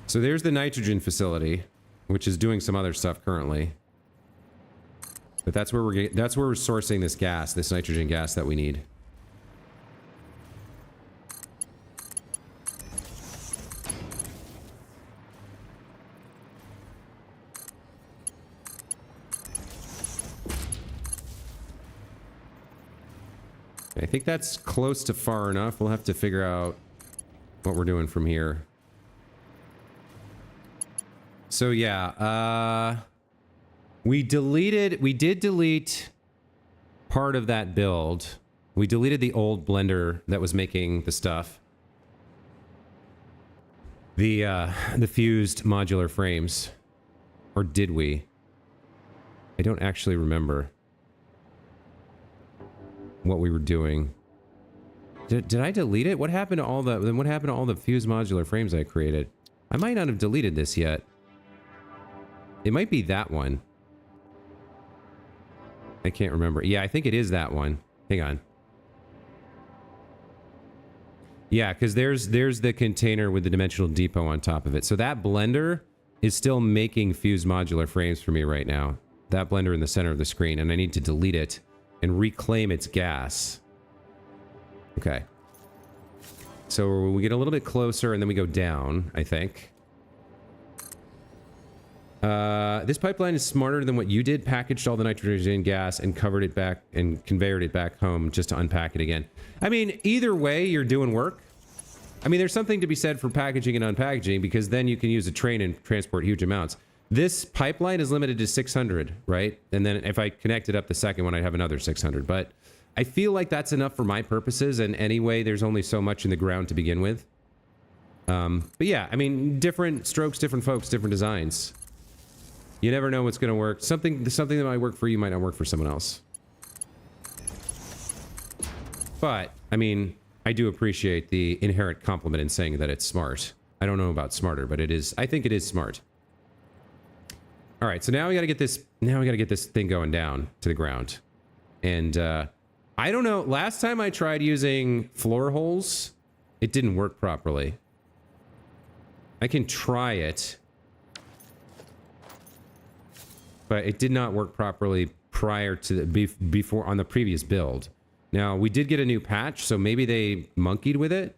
Speaker 1: So there's the nitrogen facility, which is doing some other stuff currently. But that's where we're sourcing this gas, this nitrogen gas that we need. I think that's close to far enough. We'll have to figure out what we're doing from here. So yeah, we did delete part of that build. We deleted the old blender that was making the stuff. The fused modular frames. Or did we? I don't actually remember what we were doing. Did I delete it? What happened to all the fused modular frames I created? I might not have deleted this yet. It might be that one. I can't remember. Yeah, I think it is that one. Hang on. Yeah, because there's the container with the dimensional depot on top of it. So that blender is still making fused modular frames for me right now. That blender in the center of the screen, and I need to delete it and reclaim its gas. Okay. So we get a little bit closer and then we go down, I think. This pipeline is smarter than what you did. Packaged all the nitrogen gas and covered it back and conveyed it back home just to unpack it again. I mean, either way, you're doing work. I mean, there's something to be said for packaging and unpackaging because then you can use a train and transport huge amounts. This pipeline is limited to 600, right? And then if I connected up the second one, I'd have another 600. But I feel like that's enough for my purposes. And anyway, there's only so much in the ground to begin with. But yeah, I mean, different strokes, different folks, different designs. You never know what's going to work. Something that might work for you might not work for someone else. But, I mean, I do appreciate the inherent compliment in saying that it's smart. I don't know about smarter, but it is. I think it is smart. All right, so now we got to get this. Now we got to get this thing going down to the ground. And I don't know. Last time I tried using floor holes, it didn't work properly. I can try it, but it did not work properly prior to before on the previous build. Now we did get a new patch, so maybe they monkeyed with it.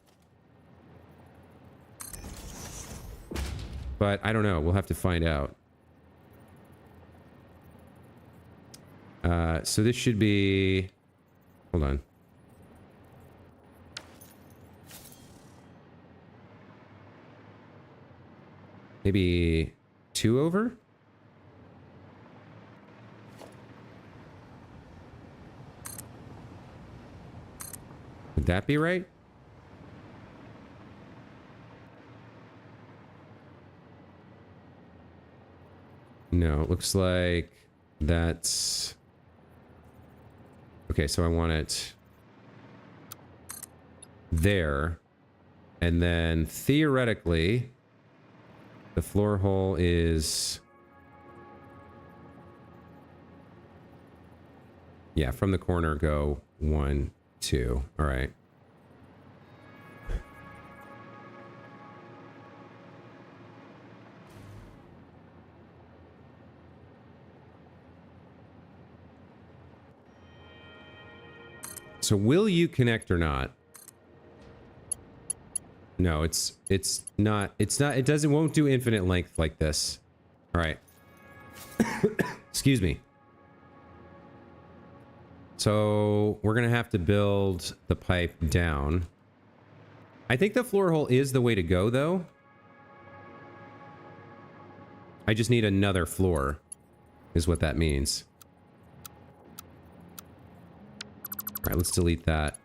Speaker 1: But I don't know. We'll have to find out. So this should be... Hold on. Maybe 2 over? Would that be right? No, it looks like that's... Okay, so I want it there. And then theoretically, the floor hole is... Yeah, from the corner go 1, 2. All right. So will you connect or not? No, it won't do infinite length like this. All right. Excuse me. So we're going to have to build the pipe down. I think the floor hole is the way to go, though. I just need another floor, is what that means. All right, let's delete that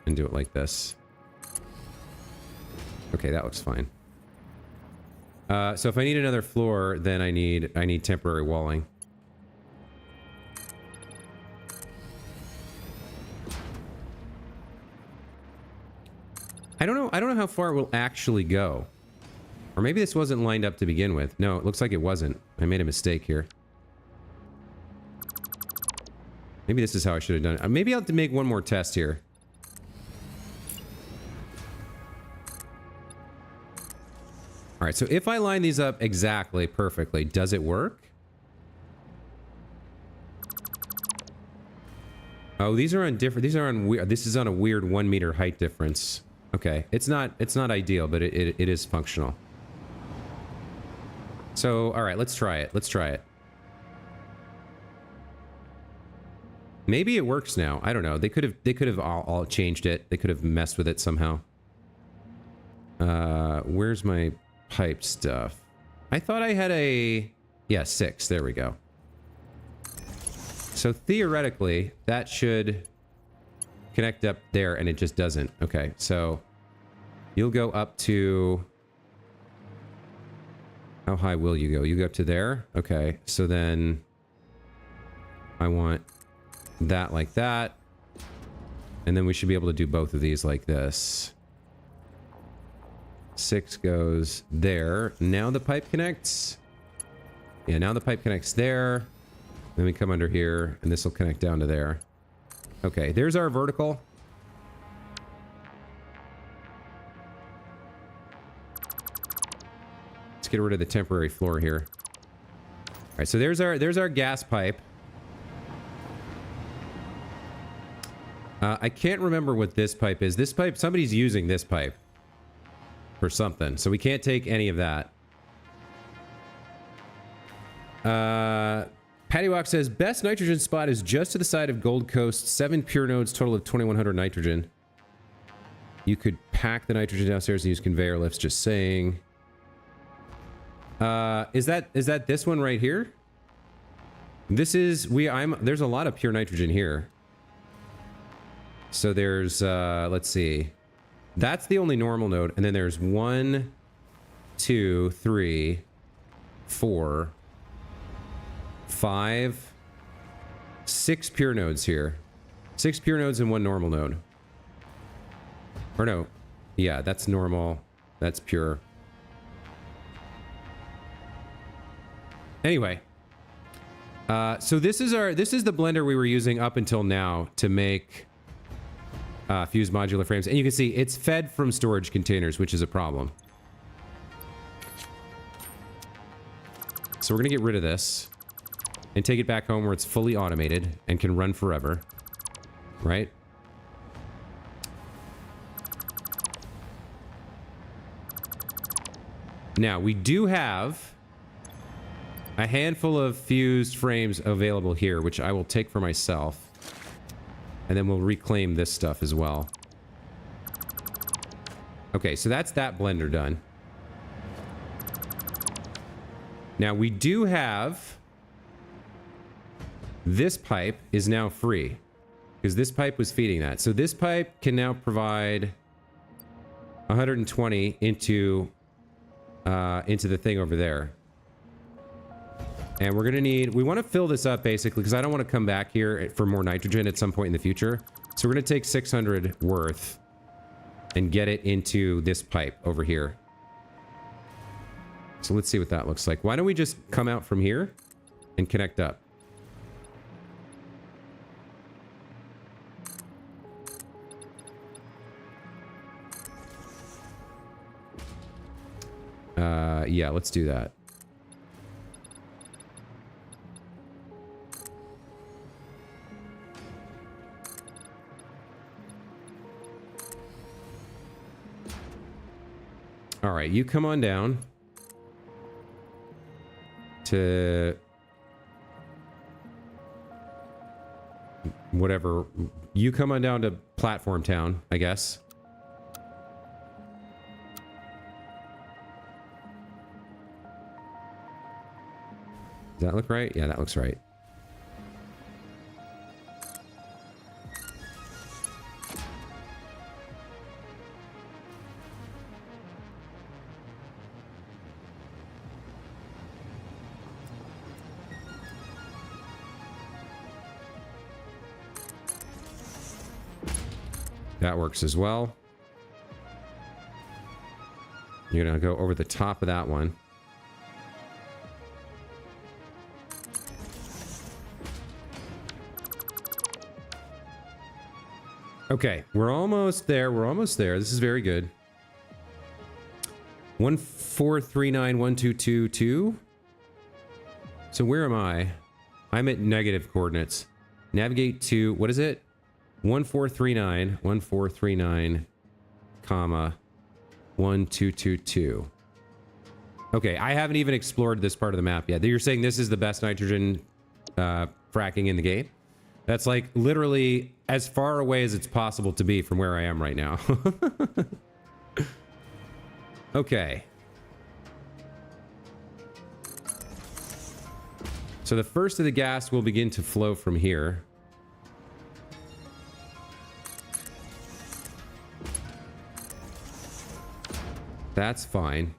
Speaker 1: and do it like this. Okay, that looks fine. So if I need another floor, then I need temporary walling. I don't know how far it will actually go. Or maybe this wasn't lined up to begin with. No, it looks like it wasn't. I made a mistake here. Maybe this is how I should have done it. Maybe I'll have to make one more test here. All right, so if I line these up exactly perfectly, does it work? Oh, these are on different. These are on weird. This is on a weird 1 meter height difference. Okay, it's not ideal, but it is functional. So, all right, let's try it. Let's try it. Maybe it works now. I don't know. They could have all changed it. They could have messed with it somehow. Where's my pipe stuff? I thought I had a... Yeah, 6. There we go. So theoretically, that should connect up there, and it just doesn't. Okay, so you'll go up to... How high will you go? You go up to there? Okay, so then I want that like that. And then we should be able to do both of these like this. 6 goes there. Now the pipe connects. Yeah, now the pipe connects there. Then we come under here, and this will connect down to there. Okay, there's our vertical. Let's get rid of the temporary floor here. All right, so there's our gas pipe. I can't remember what this pipe is. This pipe, somebody's using this pipe for something, so we can't take any of that. Patty Walk says, best nitrogen spot is just to the side of Gold Coast. 7 pure nodes, total of 2100 nitrogen. You could pack the nitrogen downstairs and use conveyor lifts, just saying. Is that this one right here? This is, there's a lot of pure nitrogen here. So there's, let's see. That's the only normal node. And then there's 1, 2, 3, 4, 5, 6 pure nodes here. 6 pure nodes and 1 normal node. Or no. Yeah, that's normal. That's pure. Anyway. So this is the blender we were using up until now to make Fused Modular Frames. And you can see it's fed from storage containers, which is a problem. So we're going to get rid of this and take it back home where it's fully automated and can run forever. Right? Now, we do have a handful of fused frames available here, which I will take for myself. And then we'll reclaim this stuff as well. Okay, so that's that blender done. Now, we do have... This pipe is now free. Because this pipe was feeding that. So this pipe can now provide 120 into the thing over there. And we're gonna need, we want to fill this up basically because I don't want to come back here for more nitrogen at some point in the future. So we're gonna take 600 worth and get it into this pipe over here. So let's see what that looks like. Why don't we just come out from here and connect up? Yeah, let's do that. All right, you come on down to whatever. You come on down to Platform Town, I guess. Does that look right? Yeah, that looks right. That works as well. You're gonna go over the top of that one. Okay, we're almost there. We're almost there. This is very good. 1439122. So where am I? I'm at negative coordinates. Navigate to, what is it? 1439, comma, 1222. Okay, I haven't even explored this part of the map yet. You're saying this is the best nitrogen fracking in the game? That's like literally as far away as it's possible to be from where I am right now. Okay. So the first of the gas will begin to flow from here. That's fine.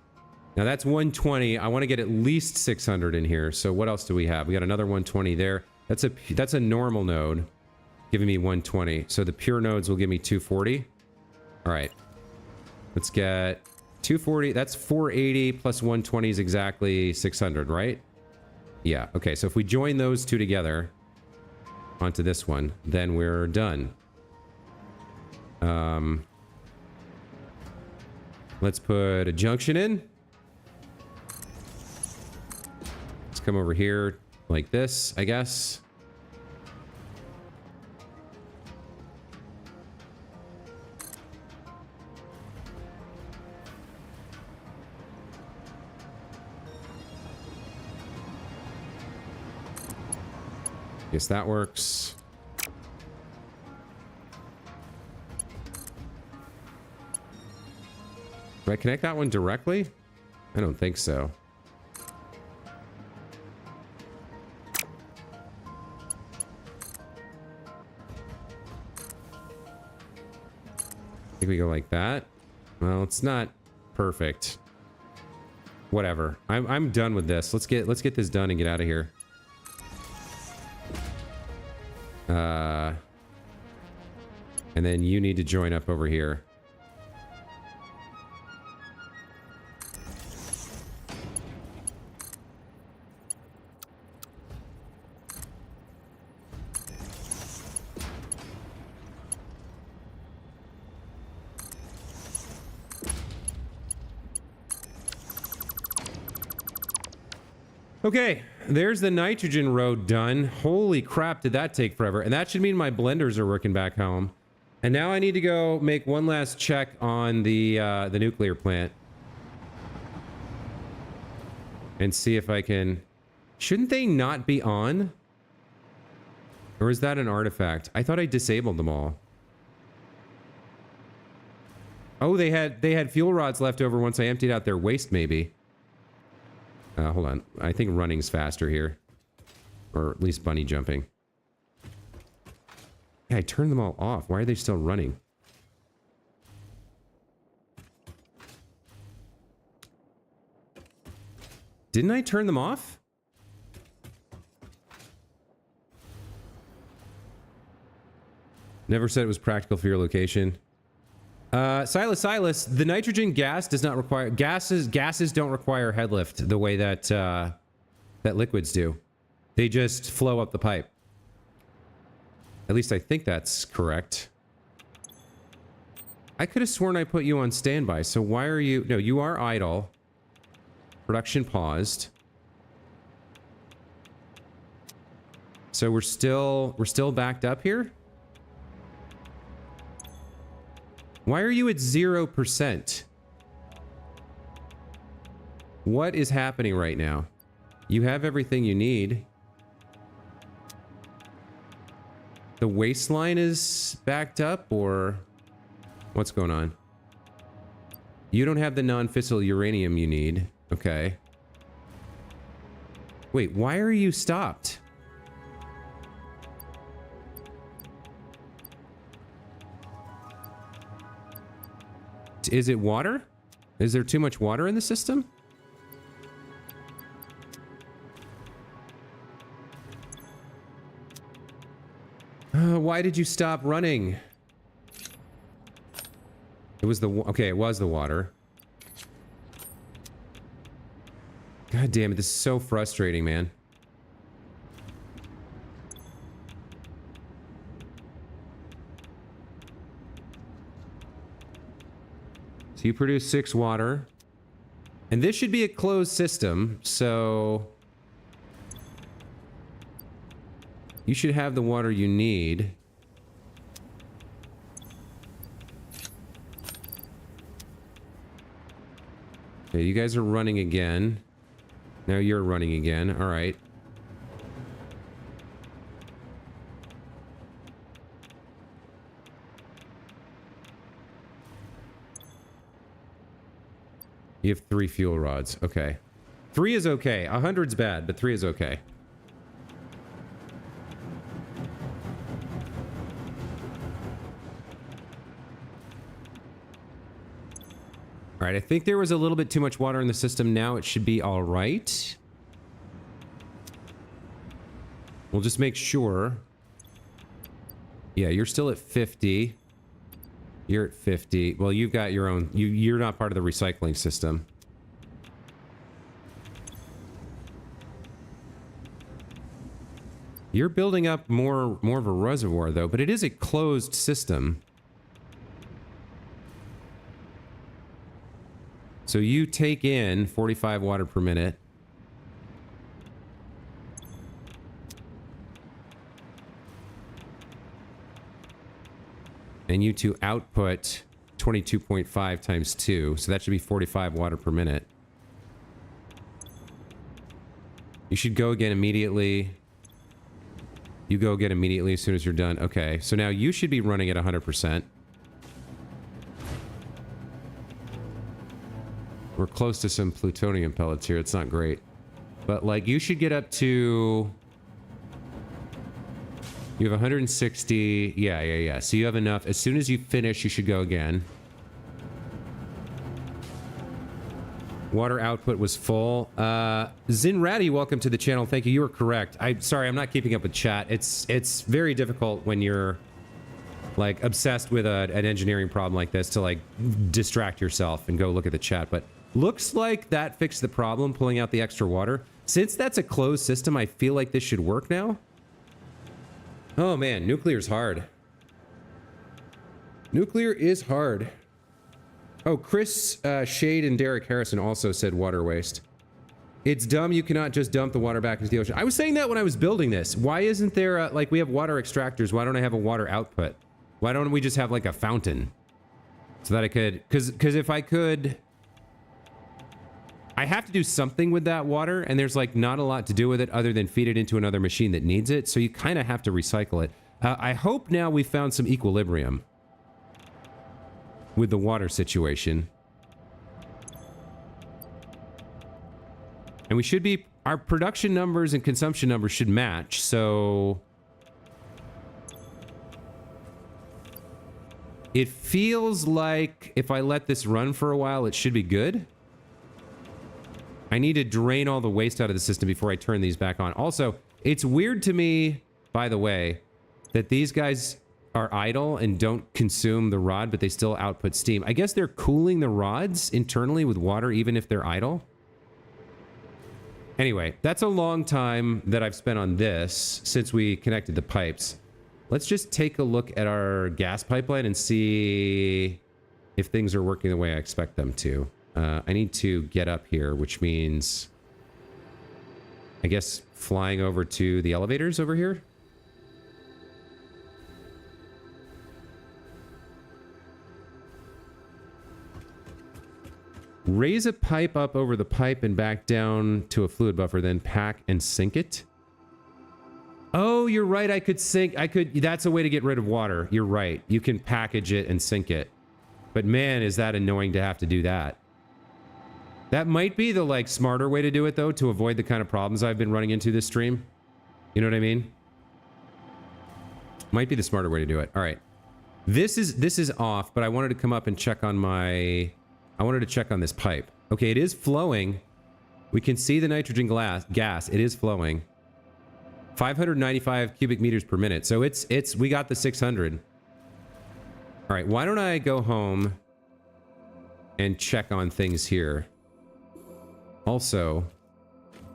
Speaker 1: Now that's 120. I want to get at least 600 in here. So what else do we have? We got another 120 there. That's a normal node giving me 120. So the pure nodes will give me 240. All right. Let's get 240. That's 480 plus 120 is exactly 600, right? Yeah. Okay. So if we join those two together onto this one, then we're done. Let's put a junction in. Let's come over here like this, I guess. Guess that works. Do I connect that one directly? I don't think so. I think we go like that. Well, it's not perfect. Whatever. I'm done with this. Let's get this done and get out of here. And then you need to join up over here. Okay, there's the nitrogen road done. Holy crap, did that take forever? And that should mean my blenders are working back home. And now I need to go make one last check on the nuclear plant. And see if I can... Shouldn't they not be on? Or is that an artifact? I thought I disabled them all. Oh, they had fuel rods left over once I emptied out their waste, maybe. Hold on. I think running's faster here. Or at least bunny jumping. Yeah, I turned them all off. Why are they still running? Didn't I turn them off? Never said it was practical for your location. Silas, the nitrogen gas does not require... Gases don't require head lift the way that, that liquids do. They just flow up the pipe. At least I think that's correct. I could have sworn I put you on standby, so why are you... No, you are idle. Production paused. So we're still backed up here? Why are you at 0%? What is happening right now? You have everything you need. The waistline is backed up, or what's going on? You don't have the non-fissile uranium you need. Okay. Wait, why are you stopped? Is it water? Is there too much water in the system? Why did you stop running? It was the... Okay, it was the water. God damn it, this is so frustrating, man. So you produce 6 water. And this should be a closed system, so you should have the water you need. Okay, you guys are running again. Now you're running again. All right. You have 3 fuel rods. Okay. 3 is okay. 100's bad, but 3 is okay. All right, I think there was a little bit too much water in the system. Now it should be all right. We'll just make sure. Yeah, you're still at 50. You're at 50. Well, you've got your own. You're not part of the recycling system. You're building up more of a reservoir, though, but it is a closed system. So you take in 45 water per minute. And you two output 22.5 times 2. So that should be 45 water per minute. You should go again immediately. You go again immediately as soon as you're done. Okay, so now you should be running at 100%. We're close to some plutonium pellets here. It's not great. But, like, you should get up to... You have 160... Yeah. So you have enough. As soon as you finish, you should go again. Water output was full. Zinratty, welcome to the channel. Thank you. You were correct. Sorry, I'm not keeping up with chat. It's very difficult when you're, like, obsessed with an engineering problem like this to, like, distract yourself and go look at the chat. But looks like that fixed the problem, pulling out the extra water. Since that's a closed system, I feel like this should work now. Oh, man. Nuclear's hard. Nuclear is hard. Oh, Chris Shade and Derek Harrison also said water waste. It's dumb you cannot just dump the water back into the ocean. I was saying that when I was building this. Why isn't there, like, we have water extractors. Why don't I have a water output? Why don't we just have, like, a fountain? So that I could... Because if I could... I have to do something with that water, and there's, like, not a lot to do with it other than feed it into another machine that needs it. So you kind of have to recycle it. I hope now we found some equilibrium with the water situation. And we should be... Our production numbers and consumption numbers should match, so... It feels like if I let this run for a while, it should be good. I need to drain all the waste out of the system before I turn these back on. Also, it's weird to me, by the way, that these guys are idle and don't consume the rod, but they still output steam. I guess they're cooling the rods internally with water, even if they're idle. Anyway, that's a long time that I've spent on this since we connected the pipes. Let's just take a look at our gas pipeline and see if things are working the way I expect them to. I need to get up here, which means, I guess, flying over to the elevators over here. Raise a pipe up over the pipe and back down to a fluid buffer, then pack and sink it. Oh, you're right. I could sink. That's a way to get rid of water. You're right. You can package it and sink it. But man, is that annoying to have to do that. That might be the, like, smarter way to do it, though, to avoid the kind of problems I've been running into this stream. You know what I mean? Might be the smarter way to do it. All right. This is off, but I wanted to come up and check on my... I wanted to check on this pipe. Okay, it is flowing. We can see the nitrogen gas. It is flowing. 595 cubic meters per minute. So we got the 600. All right, why don't I go home and check on things here? Also,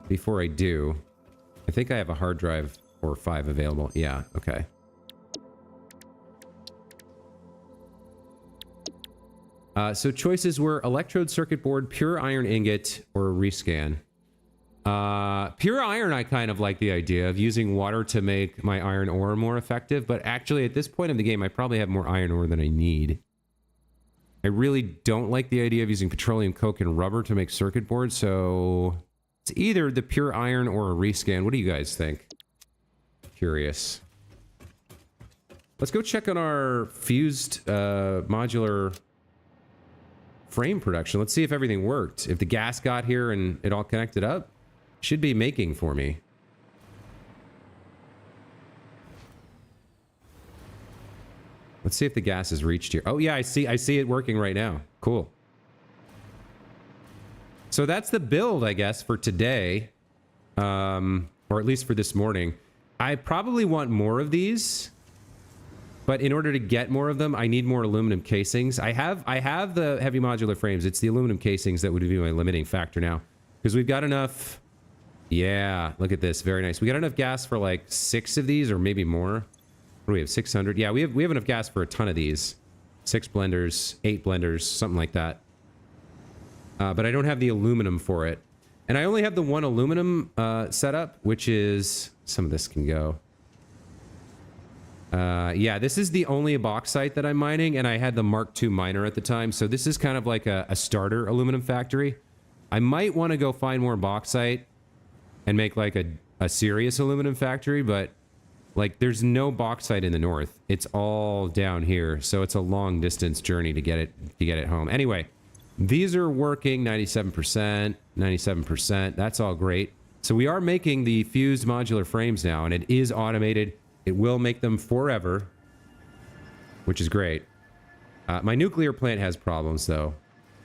Speaker 1: before I do, I think I have a hard drive or 5 available. Yeah, okay. So choices were electrode circuit board, pure iron ingot, or a rescan. Pure iron, I kind of like the idea of using water to make my iron ore more effective, but actually at this point in the game, I probably have more iron ore than I need. I really don't like the idea of using petroleum coke and rubber to make circuit boards, so it's either the pure iron or a rescan. What do you guys think? Curious. Let's go check on our fused modular frame production. Let's see if everything worked. If the gas got here and it all connected up, should be making for me. Let's see if the gas has reached here. Oh yeah, I see it working right now. Cool. So that's the build, I guess, for today. Or at least for this morning. I probably want more of these. But in order to get more of them, I need more aluminum casings. I have the heavy modular frames. It's the aluminum casings that would be my limiting factor now. Because we've got enough... Yeah, look at this. Very nice. We got enough gas for like 6 of these or maybe more. What do we have? 600? Yeah, we have enough gas for a ton of these. 6 blenders, 8 blenders, something like that. But I don't have the aluminum for it. And I only have the one aluminum setup, which is... Some of this can go. Yeah, this is the only bauxite that I'm mining, and I had the Mark II miner at the time, so this is kind of like a starter aluminum factory. I might want to go find more bauxite and make like a serious aluminum factory, but like there's no bauxite in the north. It's all down here, so it's a long distance journey to get it home. Anyway, these are working 97%, 97%. That's all great. So we are making the fused modular frames now, and it is automated. It will make them forever, which is great. My nuclear plant has problems, though,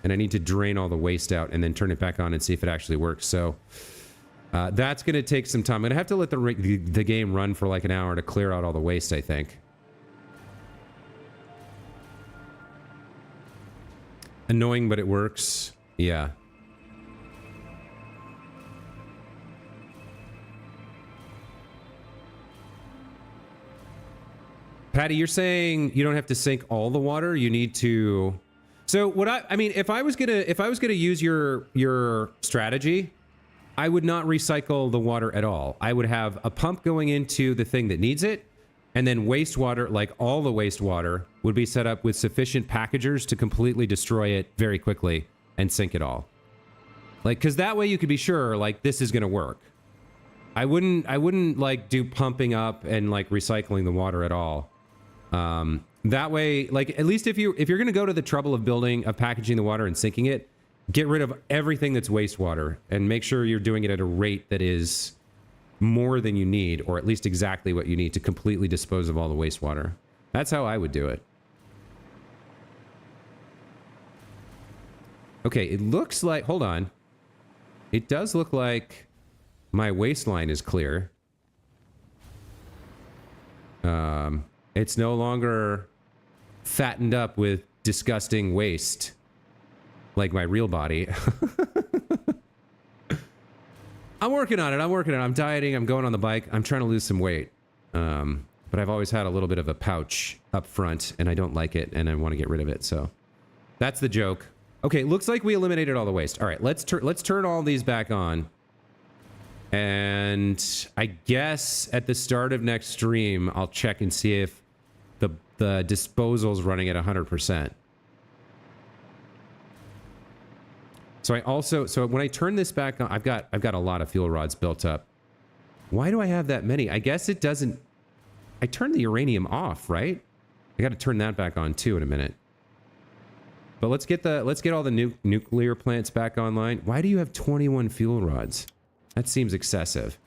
Speaker 1: and I need to drain all the waste out and then turn it back on and see if it actually works. So that's going to take some time. I'm going to have to let the game run for like an hour to clear out all the waste, I think. Annoying, but it works. Yeah. Patty, you're saying you don't have to sink all the water. You need to. So what I mean, if I was gonna use your strategy, I would not recycle the water at all. I would have a pump going into the thing that needs it, and then wastewater, like all the wastewater, would be set up with sufficient packagers to completely destroy it very quickly and sink it all. Like, because that way you could be sure, like, this is gonna work. I wouldn't like do pumping up and like recycling the water at all. That way, like, at least if you're going to go to the trouble of packaging the water and sinking it, get rid of everything that's wastewater and make sure you're doing it at a rate that is more than you need, or at least exactly what you need to completely dispose of all the wastewater. That's how I would do it. Okay, it looks like, hold on. It does look like my waistline is clear. It's no longer fattened up with disgusting waste like my real body. I'm working on it. I'm dieting. I'm going on the bike. I'm trying to lose some weight. But I've always had a little bit of a pouch up front, and I don't like it, and I want to get rid of it. So that's the joke. Okay, looks like we eliminated all the waste. All right, let's turn all these back on. And I guess at the start of next stream, I'll check and see if the disposal's running at 100%. So when I turn this back on, I've got a lot of fuel rods built up. Why do I have that many? I guess it doesn't. I turned the uranium off, right? I got to turn that back on too in a minute. But let's get all the nuclear plants back online. Why do you have 21 fuel rods? That seems excessive.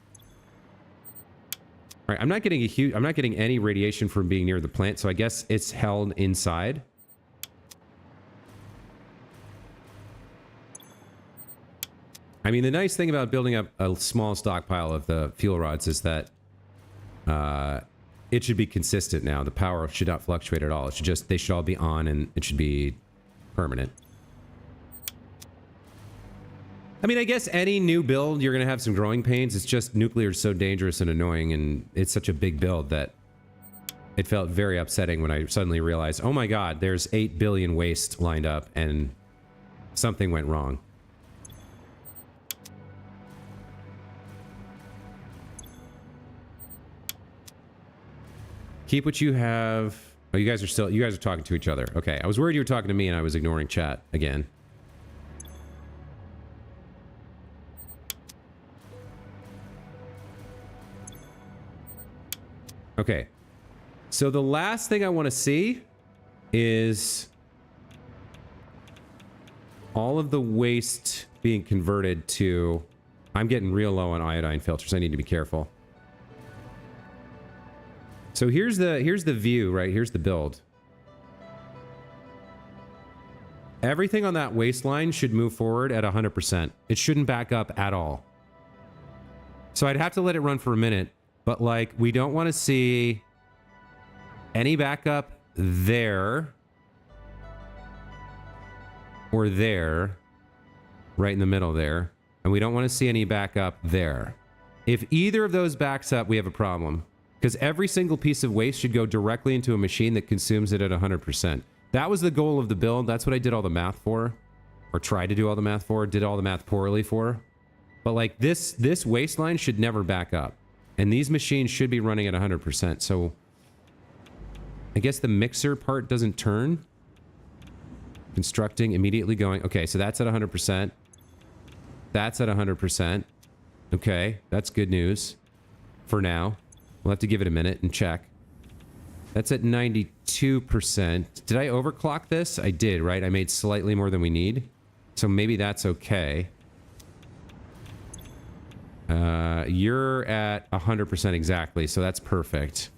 Speaker 1: All right, I'm not getting any radiation from being near the plant, so I guess it's held inside. I mean, the nice thing about building up a small stockpile of the fuel rods is that it should be consistent now. The power should not fluctuate at all. They should all be on, and it should be permanent. I mean, I guess any new build, you're going to have some growing pains. It's just nuclear is so dangerous and annoying, and it's such a big build that It felt very upsetting when I suddenly realized, oh my god, there's 8 billion waste lined up and something went wrong. Keep what you have. Oh, you guys are talking to each other. Okay, I was worried you were talking to me and I was ignoring chat again. Okay. So the last thing I want to see is all of the waste being converted to... I'm getting real low on iodine filters. I need to be careful. So here's the view, right? Here's the build. Everything on that waistline should move forward at 100%. It shouldn't back up at all. So I'd have to let it run for a minute, but like we don't want to see any backup there or there, right in the middle there, and we don't want to see any backup there. If either of those backs up, we have a problem. Because every single piece of waste should go directly into a machine that consumes it at 100%. That was the goal of the build. That's what I did all the math for. Or tried to do all the math for. Did all the math poorly for. But like this waistline should never back up. And these machines should be running at 100%. So I guess the mixer part doesn't turn. Constructing, immediately going. Okay, so that's at 100%. That's at 100%. Okay, that's good news. For now. We'll have to give it a minute and check. That's at 92%. Did I overclock this? I did, right? I made slightly more than we need. So maybe that's okay. You're at 100% exactly, so that's perfect.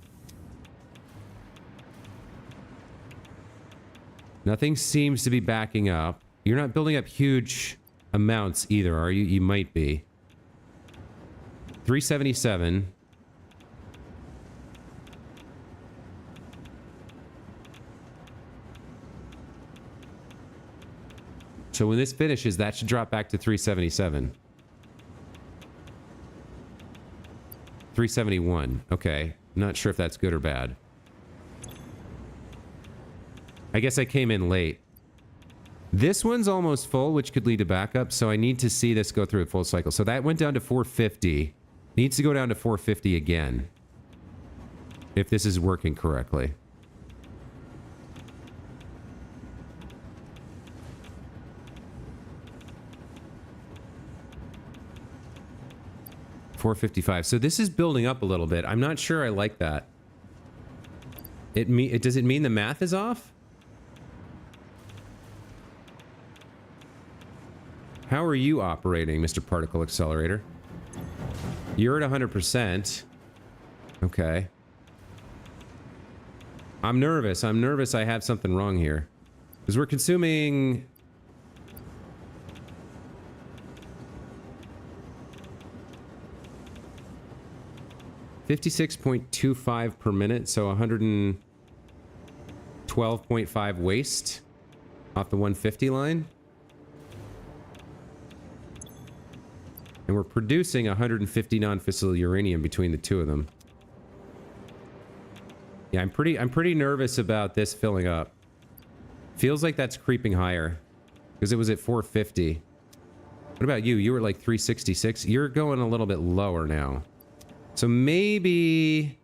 Speaker 1: Nothing seems to be backing up. You're not building up huge amounts either, are you? You might be. 377. So when this finishes, that should drop back to 377. 371. Okay. Not sure if that's good or bad. I guess I came in late. This one's almost full, which could lead to backup, so I need to see this go through a full cycle. So that went down to 450. Needs to go down to 450 again. If this is working correctly. $455. So this is building up a little bit. I'm not sure I like that. Does it mean the math is off? How are you operating, Mr. Particle Accelerator? You're at 100%. Okay. I'm nervous. I'm nervous I have something wrong here. Because we're consuming... 56.25 per minute, so 112.5 waste off the 150 line. And we're producing 150 non-fissile uranium between the two of them. Yeah, I'm pretty nervous about this filling up. Feels like that's creeping higher because it was at 450. What about you? You were like 366. You're going a little bit lower now. So maybe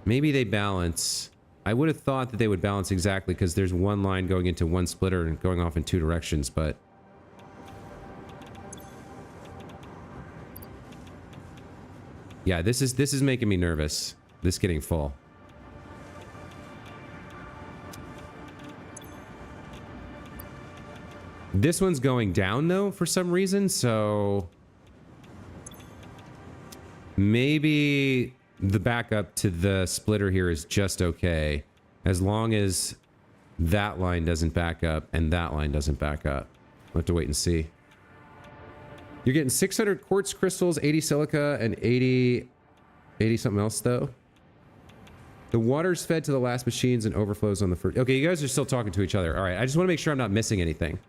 Speaker 1: they balance. I would have thought that they would balance exactly because there's one line going into one splitter and going off in two directions, but yeah, this is making me nervous. This getting full. This one's going down though for some reason, so maybe the backup to the splitter here is just okay, as long as that line doesn't back up and that line doesn't back up. We'll have to wait and see. You're getting 600 quartz crystals, 80 silica, and 80 something else though. The water's fed to the last machines and overflows on the first. Okay, you guys are still talking to each other. All right, I just want to make sure I'm not missing anything.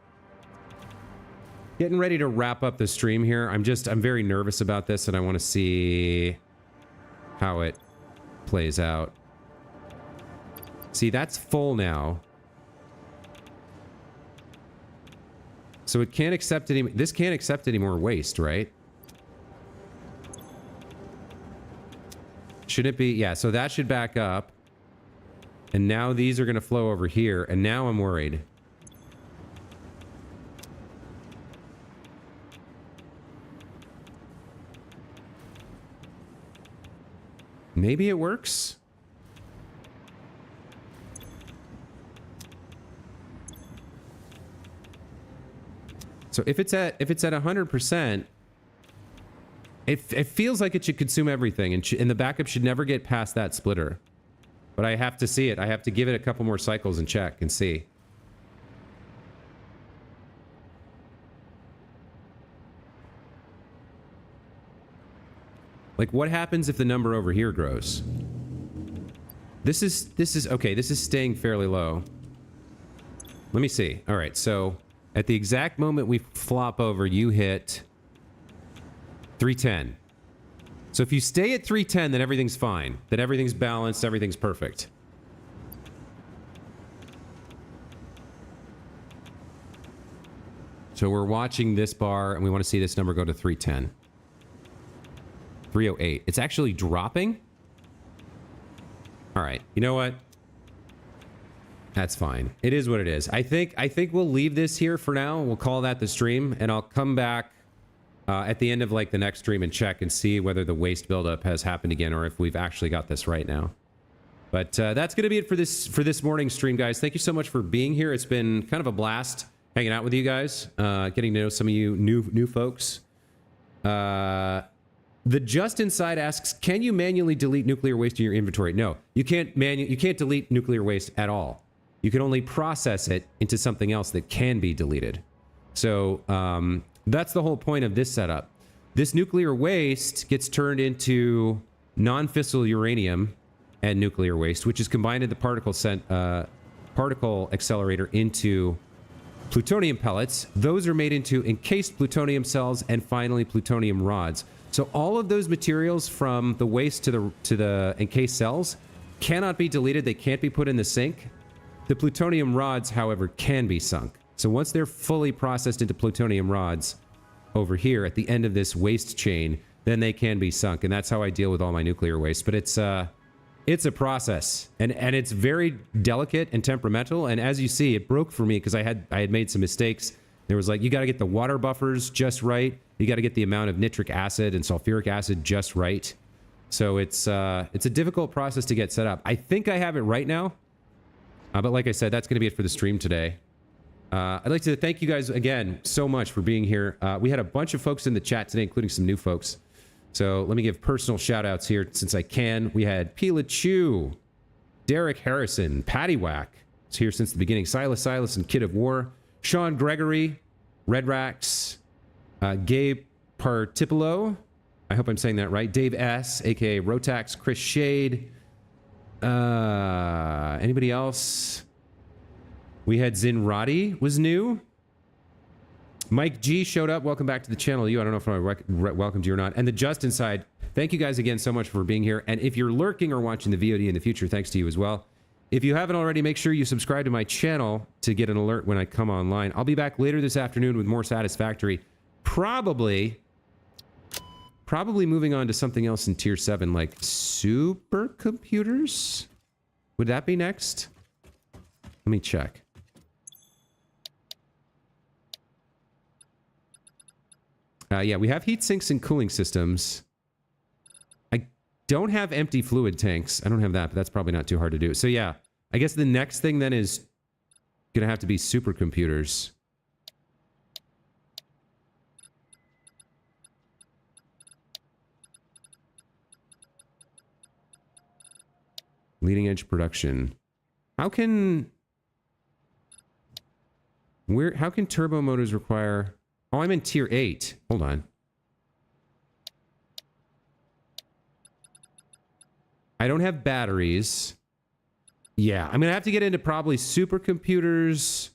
Speaker 1: Getting ready to wrap up the stream here. I'm very nervous about this and I want to see how it plays out. See, that's full now. So it can't accept any... This can't accept any more waste, right? Should it be? Yeah, so that should back up. And now these are going to flow over here. And now I'm worried. Maybe it works. So if it's at 100%, it feels like it should consume everything, and the backup should never get past that splitter. But I have to see it. I have to give it a couple more cycles and check and see. Like, what happens if the number over here grows? This is okay. This is staying fairly low. Let me see. All right, so at the exact moment we flop over, you hit 310. So if you stay at 310, then everything's fine. Then everything's balanced, everything's perfect. So we're watching this bar, and we want to see this number go to 310. 308. It's actually dropping? All right. You know what? That's fine. It is what it is. I think we'll leave this here for now. We'll call that the stream, and I'll come back at the end of like the next stream and check and see whether the waste buildup has happened again or if we've actually got this right now. But that's going to be it for this morning's stream, guys. Thank you so much for being here. It's been kind of a blast hanging out with you guys, getting to know some of you new folks. The Just Inside asks, can you manually delete nuclear waste in your inventory? No, you can't delete nuclear waste at all. You can only process it into something else that can be deleted. So that's the whole point of this setup. This nuclear waste gets turned into non-fissile uranium and nuclear waste, which is combined in the particle accelerator into plutonium pellets. Those are made into encased plutonium cells and finally plutonium rods. So all of those materials from the waste to the encased cells cannot be deleted. They can't be put in the sink. The plutonium rods, however, can be sunk. So once they're fully processed into plutonium rods over here at the end of this waste chain, then they can be sunk. And that's how I deal with all my nuclear waste. But it's a process, and it's very delicate and temperamental. And as you see, it broke for me because I had made some mistakes. There was like, you got to get the water buffers just right. You got to get the amount of nitric acid and sulfuric acid just right. So it's a difficult process to get set up. I think I have it right now. But like I said, that's going to be it for the stream today. I'd like to thank you guys again so much for being here. We had a bunch of folks in the chat today, including some new folks. So let me give personal shout outs here since I can. We had Pila Chu, Derek Harrison, Patty Whack is here since the beginning, Silas and Kid of War, Sean Gregory, Red Rax, Gabe Partipolo, I hope I'm saying that right, Dave S, aka Rotax, Chris Shade, anybody else? We had Zinradi was new. Mike G showed up. Welcome back to the channel. I don't know if I welcomed you or not. And the Just Inside, thank you guys again so much for being here. And if you're lurking or watching the VOD in the future, thanks to you as well. If you haven't already, make sure you subscribe to my channel to get an alert when I come online. I'll be back later this afternoon with more Satisfactory. Probably moving on to something else in tier 7, like supercomputers. Would that be next? Let me check. Yeah, we have heat sinks and cooling systems. I don't have empty fluid tanks. I don't have that, but that's probably not too hard to do. So yeah, I guess the next thing then is going to have to be supercomputers. Leading edge production. How can turbo motors require... Oh, I'm in tier 8. Hold on. I don't have batteries. Yeah, I'm going to have to get into probably supercomputers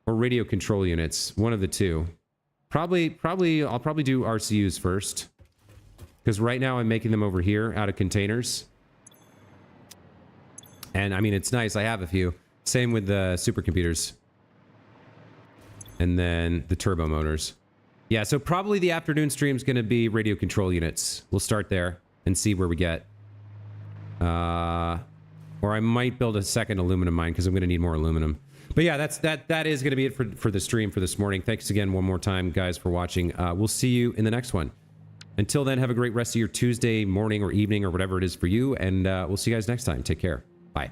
Speaker 1: or radio control units. One of the two. I'll probably do RCUs first. Because right now I'm making them over here out of containers. And I mean, it's nice. I have a few. Same with the supercomputers. And then the turbo motors. Yeah, so probably the afternoon stream is going to be radio control units. We'll start there and see where we get. Or I might build a second aluminum mine because I'm going to need more aluminum. But yeah, that is going to be it for the stream for this morning. Thanks again one more time, guys, for watching. We'll see you in the next one. Until then, have a great rest of your Tuesday morning or evening or whatever it is for you. And we'll see you guys next time. Take care. Bye.